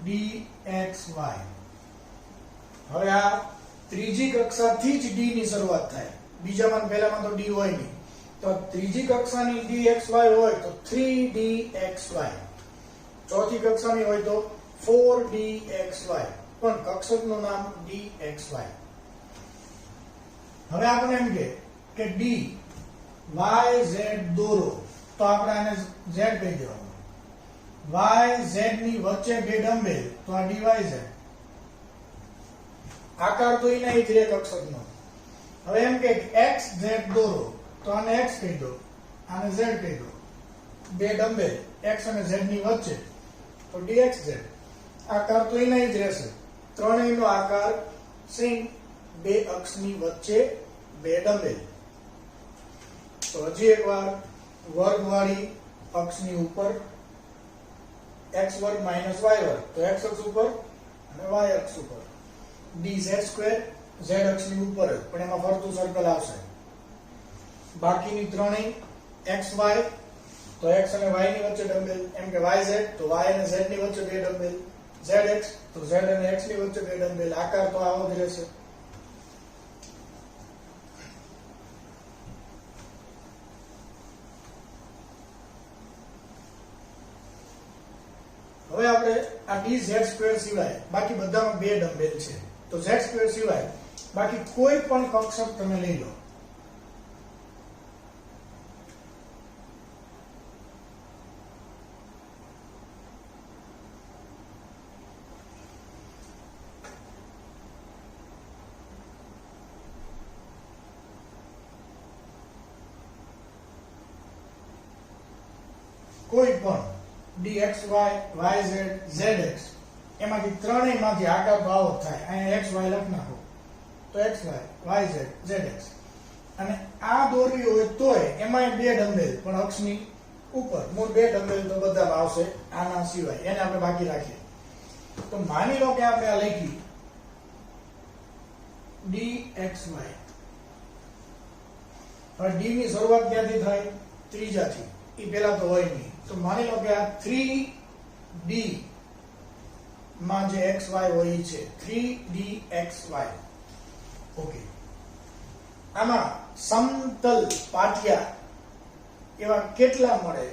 Speaker 1: dxy. હવે આ ત્રીજી કક્ષાથી જ d ની શરૂઆત થાય, બીજામાં પહેલામાં તો d હોય નહીં. તો ત્રીજી કક્ષાની dxy હોય તો 3dxy, ચોથી કક્ષાની હોય તો 4dxy, પણ કક્ષકનું નામ dxy. હવે આપણે એમ કે d y z દોરો, તો આપણે આને z કહી દેવાનું. y z ની વચ્ચે બે ડમ્બેલ તો આ dyz. આકાર તો એના જ રે કક્ષકનો. હવે એમ કે x z દોરો તો આને x કહી દો, આને z કહી દો. બે ડમ્બેલ x અને z ની વચ્ચે તો dxz. આકાર તો એના જ રહેશે. ત્રણેયનો આકાર સેમ, બે અક્ષની વચ્ચે બે ડમ્બેલ. તો હજી એકવાર વર્ગવાળી અક્ષની ઉપર x વર્ગ માઈનસ y વર્ગ તો x અક્ષ ઉપર અને y અક્ષ ઉપર dz² z અક્ષની ઉપર જ પણ એમાં ફરતું સર્કલ આવશે. બાકીની ત્રણેય xy તો x અને y ની વચ્ચે ડમ્બેલ, એમ કે yz તો y અને z ની વચ્ચે બે ડમ્બેલ, zx તો z અને x ની વચ્ચે બે ડમ્બેલ. આકાર તો આવો જ રહેશે. હવે આપણે આ dz² સિવાય બાકી બધામાં બે ડમ્બેલ છે તો z² સિવાય બાકી કોઈ પણ કક્ષક તમે લઈ લો. કોઈ પણ dxy yz zx એમાંથી ત્રણેયમાંથી આકાર તો આવો જ થાય. અહીંયા xy લખ નાખો તો xy yz zx. અને આ દોરવી હોય તોય એમાં બે ડમ્બેલ પણ અક્ષની ઉપર. મૂળ બે ડમ્બેલ તો બધામાં આવશે આના સિવાય, એને આપણે બાકી રાખીએ. તો માની લો કે આપણે આ લખી dxy. હવે d ની શરૂઆત ક્યાંથી થાય? ત્રીજાથી. એ પેલા તો હોય નહીં. તો માની લો કે આ 3d માં જે xy હોય છે 3dxy. ઓકે, આમાં સમતલ પાટિયા એવા કેટલા મળે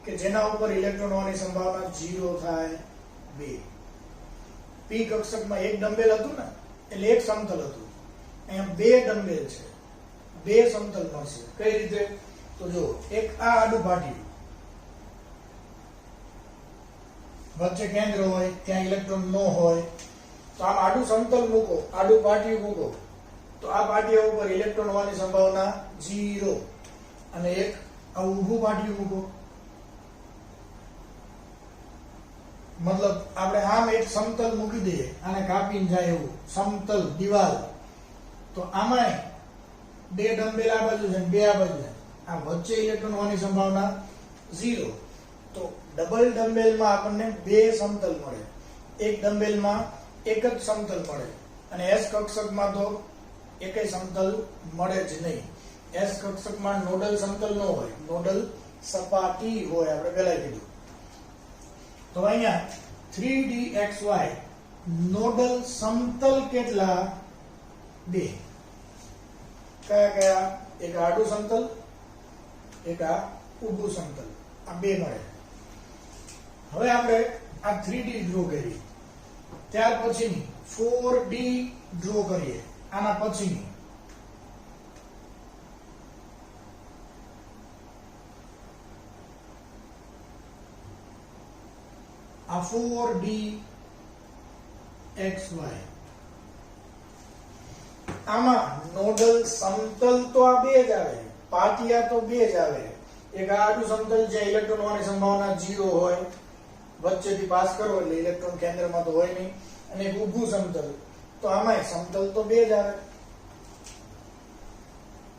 Speaker 1: કે જેના ઉપર ઇલેક્ટ્રોન હોવાની સંભાવના 0 થાય? 2. p કક્ષકમાં એક ડમ્બેલ હતું ને એટલે એક સમતલ હતું. અહીંયા બે ડમ્બેલ છે, બે સમતલ મળશે. કઈ રીતે? તો જો એક આ આડું પાટિયું, વચ્ચે કેન્દ્ર હોય, ત્યાં ઇલેક્ટ્રોન ન હોય તો આમ આડું સમતલ મૂકો, આડું પાટિયું મૂકો તો આ પાટિયા ઉપર ઇલેક્ટ્રોન હોવાની સંભાવના 0. અને એક આ ઊભું પાટિયું મૂકો, મતલબ આપણે આમ એક સમતલ મૂકી દઈએ, આને કાપીને જાય એવું સમતલ દિવાલ, તો આમાં બે ડમ્બેલ આ બાજુ છે બે આ બાજુ છે, આ વચ્ચે ઇલેક્ટ્રોન હોવાની સંભાવના 0. તો ડબલ ડમ્બેલમાં આપણને બે સમતલ મળે, એક ડમ્બેલમાં એક જ સમતલ મળે. અને s કક્ષકમાં તો એકેય સમતલ મળે જ નહીં. s કક્ષકમાં નોડલ સમતલ ન હોય, નોડલ સપાટી હોય, આપણે પહેલા કીધું. તો અહીંયા 3dxy નોડલ સમતલ કેટલા? 2. કયા કયા? એક આડું સમતલ, એક આ ઊભું સમતલ. આ બે મળે. હવે આપણે આ 3D ડ્રો કરીએ, ત્યાર પછીની 4D ડ્રો કરીએ, આના પછીની. આ 4D xy. આમાં નોડલ સમતલ તો આ બે જ આવે, પાટિયા તો બે જ આવે. એક આડું સમતલ જે ઇલેક્ટ્રોન હોવાની સંભાવના 0 હોય, વચ્ચેથી પાસ કરો એટલે ઇલેક્ટ્રોન કેન્દ્રમાં તો હોય નહીં. અને એક ઊભું સમતલ, તો આમાંય સમતલ તો બે જ આવે.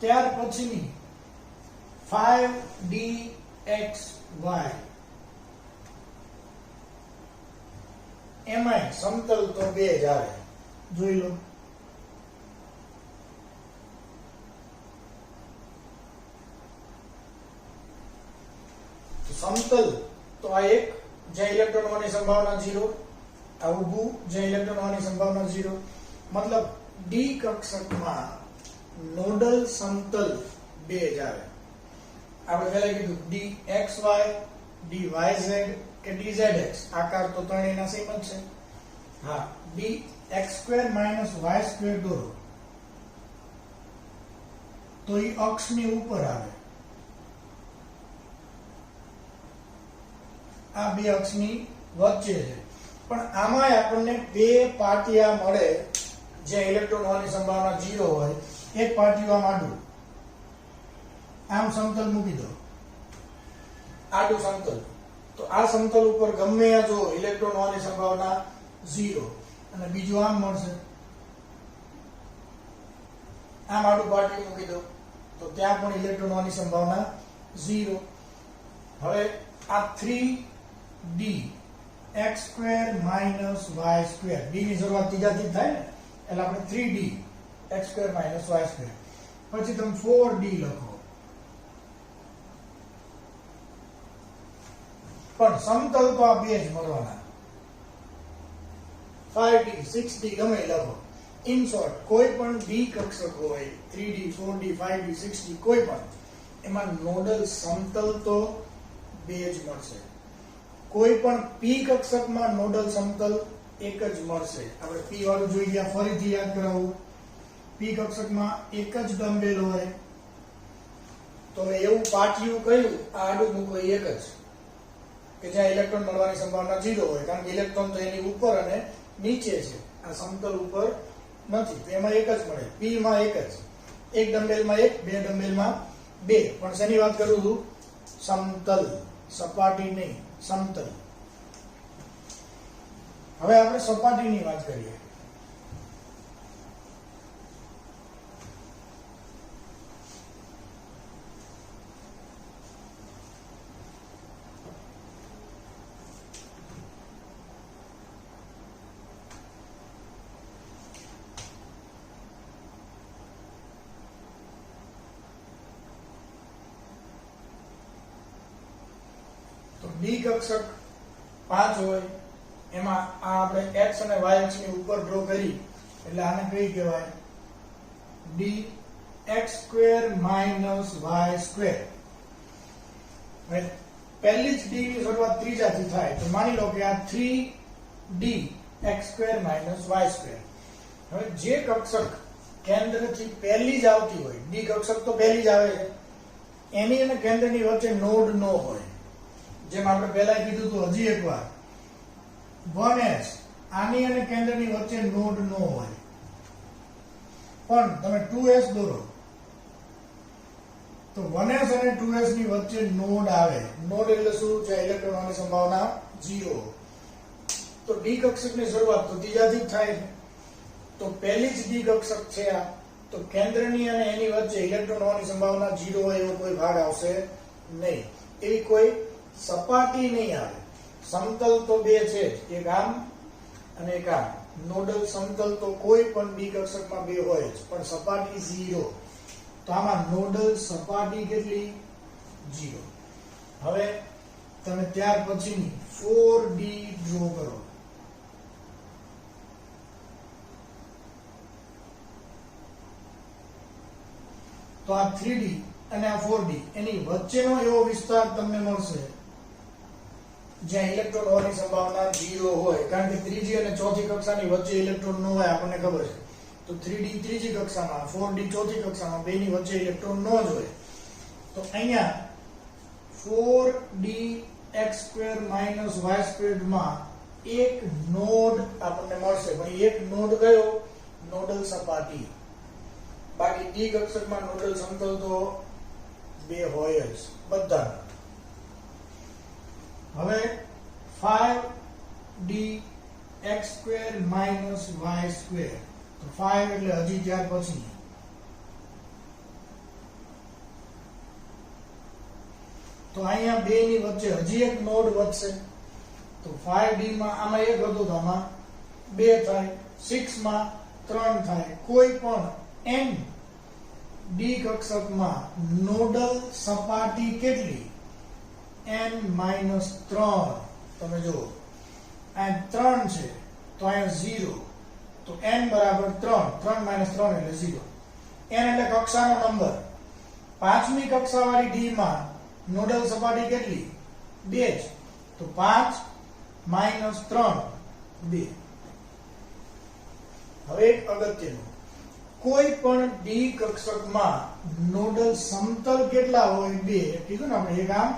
Speaker 1: ત્યાર પછીની 5dxy, એમાંય સમતલ તો બે જ આવે. જોઈ લો. સમતલ તો આ એક જ્યાં ઇલેક્ટ્રોન હોવાની સંભાવના 0, આ ઊભું જ્યાં ઇલેક્ટ્રોન હોવાની સંભાવના 0. મતલબ ડી કક્ષકમાં નોડલ સમતલ બે જ આવે. આપણે પહેલા કીધું dxy, dyz કે dzx આકાર તો ત્રણેયના સેમ જ છે. હા, dx² y² દોરો તો એ અક્ષની ઉપર આવે. આ બે અક્ષની વચ્ચે છે, પણ આમાંય આપણને બે પાટિયા મળે જે ઇલેક્ટ્રોન હોવાની સંભાવના 0 હોય. એક પાટિયું આમ આડું, આમ સમતલ મૂકી દો, આડું સમતલ. તો આ સમતલ ઉપર ગમે ત્યાં જો ઇલેક્ટ્રોન હોવાની સંભાવના 0, અને બીજું આમ મળશે, આમ આડું પાટિયું મૂકી દો તો ત્યાં પણ ઇલેક્ટ્રોન હોવાની સંભાવના 0. હવે આ 3d x² - y², d ની શરૂઆત ત્રીજાથી થાય ને, એટલે આપણે 3d x² - y². પછી તમે 4d લખો, પણ સમતલ તો આ બે જ મળવાના. 5d 6d ગમે લખો. ઇન શોર્ટ, કોઈ પણ d કક્ષક હોય, 3d 4d 5d 6d કોઈ પણ, એમાં નોડલ સમતલ તો બે જ મળશે. કોઈ પણ p કક્ષકમાં નોડલ સમતલ એક જ મળશે. આપણે p વાળું જોઈ ગયા, ફરીથી યાદ કરાવું. p કક્ષકમાં એક જ ડમ્બેલ હોય, તો એવું પાટિયું કયું આ આડું મૂકો એક જ, કે જ્યાં ઇલેક્ટ્રોન મળવાની સંભાવના 0 હોય, કારણ કે ઇલેક્ટ્રોન તો એની ઉપર અને નીચે છે, આ સમતલ ઉપર નથી. તો એમાં એક જ મળે, p માં એક જ, એક ડમ્બેલમાં એક, બે ડમ્બેલમાં બે. પણ શેની વાત કરું છું? સમતલ, સપાટી નહીં, સમતલ. હવે આપણે સપાટીની વાત કરીએ. d કક્ષક 5 હોય, એમાં આ આપણે x અને y અક્ષની ઉપર ડ્રો કરી, એટલે આને કઈ કહેવાય? d x² - y². હવે પહેલી જ d ની શરૂઆત ત્રીજાથી થાય, તો માની લો કે આ 3d x² - y². હવે જે કક્ષક કેન્દ્રથી પહેલી જ આવતી હોય, d કક્ષક તો પહેલી જ આવે છે, એની અને કેન્દ્રની વચ્ચે નોડ ન હોય. જેમ આપણે પહેલા કીધું હતું, હજી એકવાર, 1s આની અને કેન્દ્રની વચ્ચે નોડ ન હોય, પણ તમે 2s દોરો તો 1s અને 2s ની વચ્ચે નોડ આવે. નોડ એટલે શું છે? ઇલેક્ટ્રોન હોવાની સંભાવના 0. તો d કક્ષકની શરૂઆત તો ત્રીજાથી જ થાય છે, તો પહેલી જ d કક્ષક છે આ, તો કેન્દ્રની અને એની વચ્ચે ઇલેક્ટ્રોન હોવાની સંભાવના 0 હોય એવો કોઈ ભાગ આવશે નહીં. એવી કોઈ સપાટી નહીં આવે. સમતલ તો બે છે, એક આમ અને એક આમ. નોડલ સમતલ તો કોઈ પણ d કક્ષકમાં બે હોય જ, પણ સપાટી 0. તો આમાં નોડલ સપાટી કેટલી? 0. હવે તમે ત્યાર પછીની 4d ડ્રો કરો. તો આ 3d અને આ 4d એની વચ્ચેનો એવો વિસ્તાર તમને મળશે જ્યાં ઇલેક્ટ્રોન હોવાની સંભાવના 0 હોય, કારણ કે ત્રીજી અને ચોથી કક્ષાની વચ્ચે ઇલેક્ટ્રોન ન હોય, આપણને ખબર છે. તો 3d ત્રીજી કક્ષામાં, 4d ચોથી કક્ષામાં, બેની વચ્ચે ઇલેક્ટ્રોન ન જ હોય. તો અહીંયા 4d x² - y² માં એક નોડ આપણને મળશે, પણ એક નોડ કયો? નોડલ સપાટી. બાકી d કક્ષકમાં નોડલ સમતલ તો બે હોય જ બધા. હવે 5d x² - y². તો 5 એટલે હજી ત્યાર પછી. તો અહીંયા બે ની વચ્ચે હજી એક નોડ વધશે, તો 5d માં આમાં એક હતો, તો આમાં 2 થાય, 6 માં 3 થાય. કોઈ પણ n d કક્ષકમાં નોડલ સપાટી કેટલી? n-3. તમે જુઓ, આ 3 છે, તો અહીંયા 0. તો n બરાબર 3. 3 - 3 એટલે 0. n એટલે કક્ષાનો નંબર. પાંચમી કક્ષાવાળી d માં નોડલ સપાટી કેટલી? 2 જ. તો 5 - 3 2. હવે એક અગત્યનું, કોઈ પણ d કક્ષકમાં નોડલ સમતલ કેટલા હોય? 2. કીધું ને આપણે, એક આમ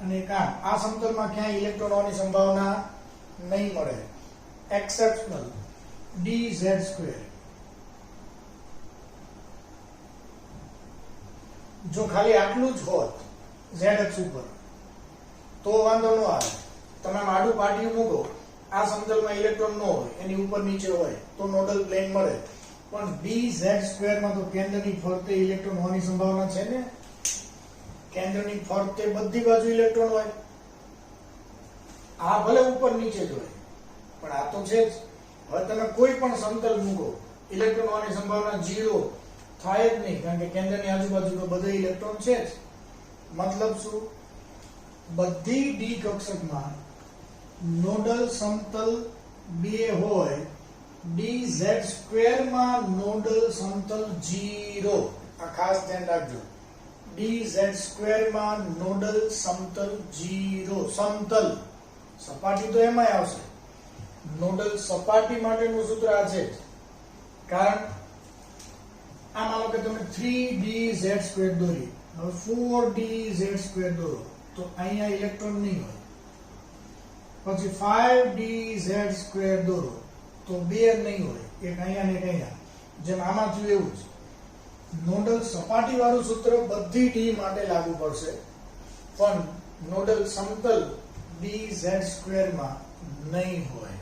Speaker 1: અને એક આ સમતલમાં ક્યાંય ઇલેક્ટ્રોન હોવાની સંભાવના નહીં મળે. Exceptional dz². જો ખાલી આટલું જ હોત z અક્ષ ઉપર તો વાંધો ન આવે. તમે આડું પાટિયું મૂકો, આ સમતલમાં ઇલેક્ટ્રોન ન હોય, એની ઉપર નીચે હોય તો નોડલ પ્લેન મળે. પણ dz² માં તો કેન્દ્રની ફરતે ઇલેક્ટ્રોન હોવાની સંભાવના છે ને. કેન્દ્રની ફરતે બધી બાજુ ઇલેક્ટ્રોન હોય. આ ભલે ઉપર નીચે જ હોય પણ આ તો છે જ. હવે તમે કોઈ પણ સમતલ મૂકો, ઇલેક્ટ્રોન હોવાની સંભાવના 0 થાય જ નહીં, કારણ કે કેન્દ્રની આજુબાજુ તો બધે ઇલેક્ટ્રોન છે જ. મતલબ શું? બધી ડી કક્ષકમાં નોડલ સમતલ 2 હોય, dz² માં નોડલ સમતલ 0. આ ખાસ ધ્યાન રાખજો. dz² માં નોડલ સમતલ 0. સમતલ સપાટી તો એમાંય આવશે. નોડલ સપાટી માટેનું સૂત્ર આ છે. કારણ આ માનો કે તમે 3dz² દોરી, હવે 4dz² દોરો તો અહીંયા ઇલેક્ટ્રોન નહીં હોય. પછી 5dz² દોરો તો 2 નહીં હોય, એક અહીંયા ને એક અહીંયા. જેમ આમાં થયું એવું જ. નોડલ સપાટી વાળું સૂત્ર બધી ડી માટે લાગુ પડશે, પણ નોડલ સમતલ dz² માં નહીં હોય.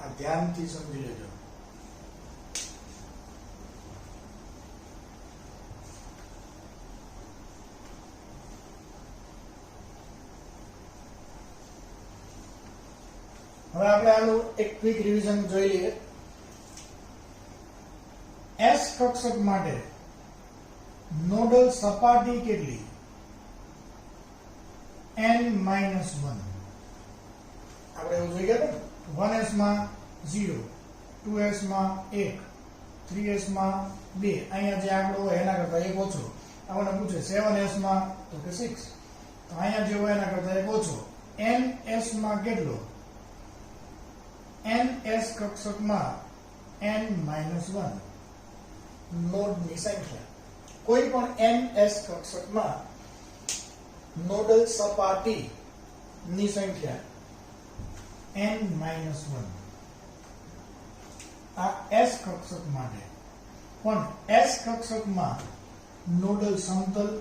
Speaker 1: આ ધ્યાનથી સમજી લેજો. હવે આપણે આનું એક ક્વિક રિવિઝન જોઈ લઈએ. S કક્ષક માટે નોડલ સપાટી કેટલી? n-1. આપણે એવું જોઈ ગયા ને, 1s માં 0, 2s માં 1, 3s માં 2. અહીંયા જે આંકડો હોય એના કરતા એક ઓછો. આપણને પૂછે 7s માં તો કે 6. તો અહીંયા જે હોય એના કરતા એક ઓછો. ns માં કેટલો? ns કક્ષકમાં n-1 નોડની સંખ્યા. કોઈ પણ ns કક્ષકમાં નોડલ સપાટી ની સંખ્યા n-1. આ s કક્ષક માટે. પણ s કક્ષકમાં નોડલ સમતલ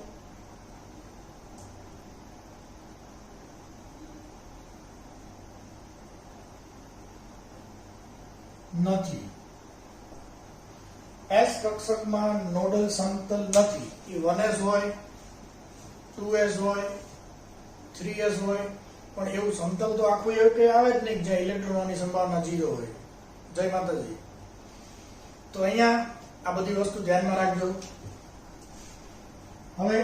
Speaker 1: નથી. S કક્ષકમાં નોડલ સમતલ નથી. એ 1s હોય, 2s હોય, 3s હોય, પણ એવું સમતલ તો આખું એવું કે આવે જ નહીં જ્યાં ઇલેક્ટ્રોનની સંભાવના 0 હોય. જય માતાજી. તો અહીંયા આ બધી વસ્તુ ધ્યાનમાં રાખજો. હવે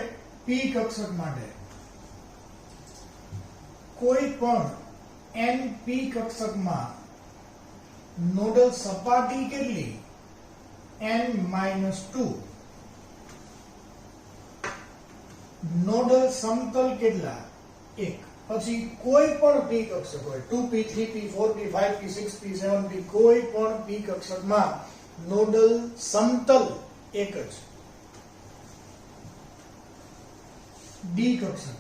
Speaker 1: p કક્ષક માટે કોઈ પણ np કક્ષકમાં નોડલ સપાટી કેટલી? n-2. નોડલ સમતલ કેટલા? 1. પછી કોઈ પણ p કક્ષક હોય, 2p, 3p, 4p, 5p, 6p, 7p, કોઈ પણ p કક્ષકમાં નોડલ સમતલ એક જ. d કક્ષક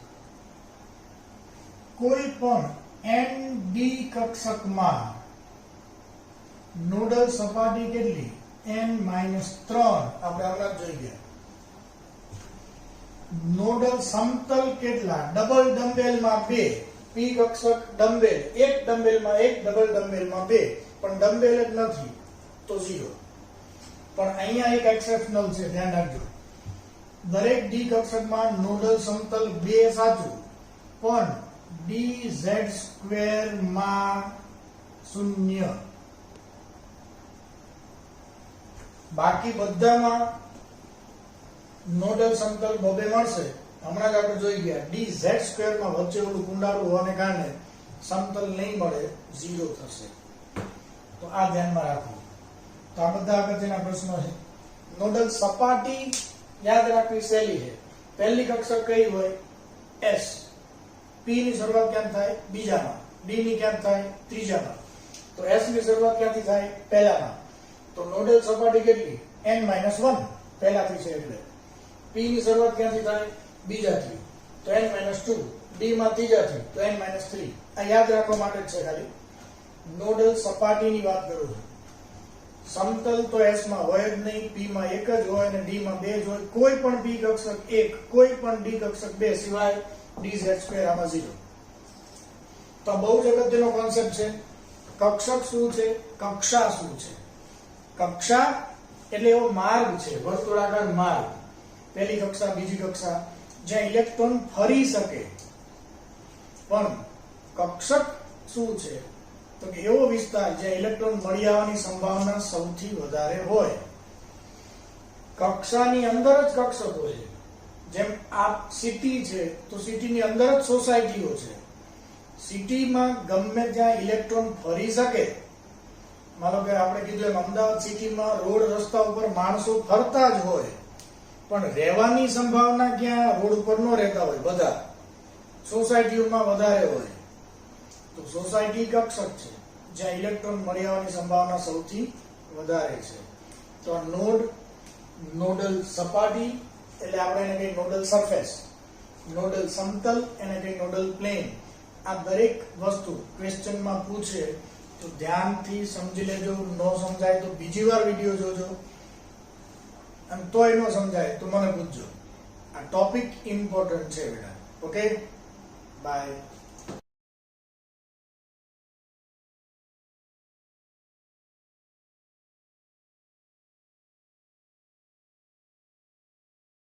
Speaker 1: કોઈ પણ nd કક્ષકમાં નોડલ સપાટી કેટલી? n-3. આપણે હમણાં જોઈ ગયા. નોડલ સમતલ કેટલા? ડબલ ડમ્બેલમાં 2. p કક્ષક ડમ્બેલ, એક ડમ્બેલમાં 1, ડબલ ડમ્બેલમાં 2, પણ ડમ્બેલ જ નથી તો 0. પણ અહીંયા એક એક્સેપ્શનલ છે, ધ્યાન રાખજો. દરેક d કક્ષકમાં નોડલ સમતલ 2 સાચું, પણ dz² માં 0. બાકી બધામાં નોડલ સમતલ બબે મળશે. હમણાં જ આપણે જોઈ ગયા dz² માં વચ્ચે ઓલું કુંડાળું હોવાને કારણે સમતલ નહીં મળે, 0 થશે. તો આ ધ્યાનમાં રાખવું. તો આ બધા અગત્યના પ્રશ્નો છે. નોડલ સપાટી યાદ રાખવી સહેલી છે. પહેલી કક્ષક કઈ હોય? s. p ની શરૂઆત ક્યાં થાય? બીજામાં. d ની ક્યાં થાય? ત્રીજામાં. તો s ની શરૂઆત ક્યાંથી થાય? પહેલામાં. તો નોડલ સપાટી કેટલી? n-1 પહેલાથી છે એટલે. p ની શરૂઆત ક્યાંથી થાય? બીજાથી. તો n-2 d માં ત્રીજાથી તો n-3 આ યાદ રાખવા માટે જ છે ખાલી નોડલ સપાટીની વાત કરું છું સમતલ તો s માં હોય જ નહીં p માં એક જ હોય અને d માં બે જ હોય કોઈ પણ p કક્ષક 1 કોઈ પણ d કક્ષક 2 સિવાય dz2 આમાં 0 તો બહુ જ અગત્યનો કોન્સેપ્ટ છે કક્ષક શું છે કક્ષા શું છે કક્ષા એટલે એવો માર્ગ છે વર્તુળાકાર માર્ગ પહેલી કક્ષા બીજી કક્ષા જ્યાં ઇલેક્ટ્રોન ફરી શકે પણ કક્ષક શું છે તો કે એવો વિસ્તાર જ્યાં ઇલેક્ટ્રોન મળી આવવાની સંભાવના સૌથી વધારે હોય કક્ષાની અંદર જ કક્ષકો છે જેમ આ સિટી છે તો સિટીની અંદર જ સોસાયટીઓ છે સિટીમાં ગમે ત્યાં ઇલેક્ટ્રોન ફરી શકે માનો કે આપણે કીધું એમ અમદાવાદ સિટીમાં રોડ રસ્તા ઉપર માણસો ફરતા જ હોય પણ રહેવાની સંભાવના ક્યાં રોડ ઉપર ન રહેતા હોય બધા સોસાયટીઓમાં વધારે હોય તો સોસાયટી કક્ષક છે જ્યાં ઇલેક્ટ્રોન મળી આવવાની સંભાવના સૌથી વધારે છે તો આ નોડલ સપાટી એટલે આપણે એને કહીએ નોડલ સરફેસ નોડલ સમતલ એને કહીએ નોડલ પ્લેન આ દરેક વસ્તુ ક્વેશ્ચનમાં પૂછે તો ધ્યાનથી સમજી લેજો ન સમજાય તો બીજી વાર વિડિયો જોજો અને તોય ન સમજાય તો મને પૂછજો આ ટોપિક ઇમ્પોર્ટન્ટ છે બેટા ઓકે બાય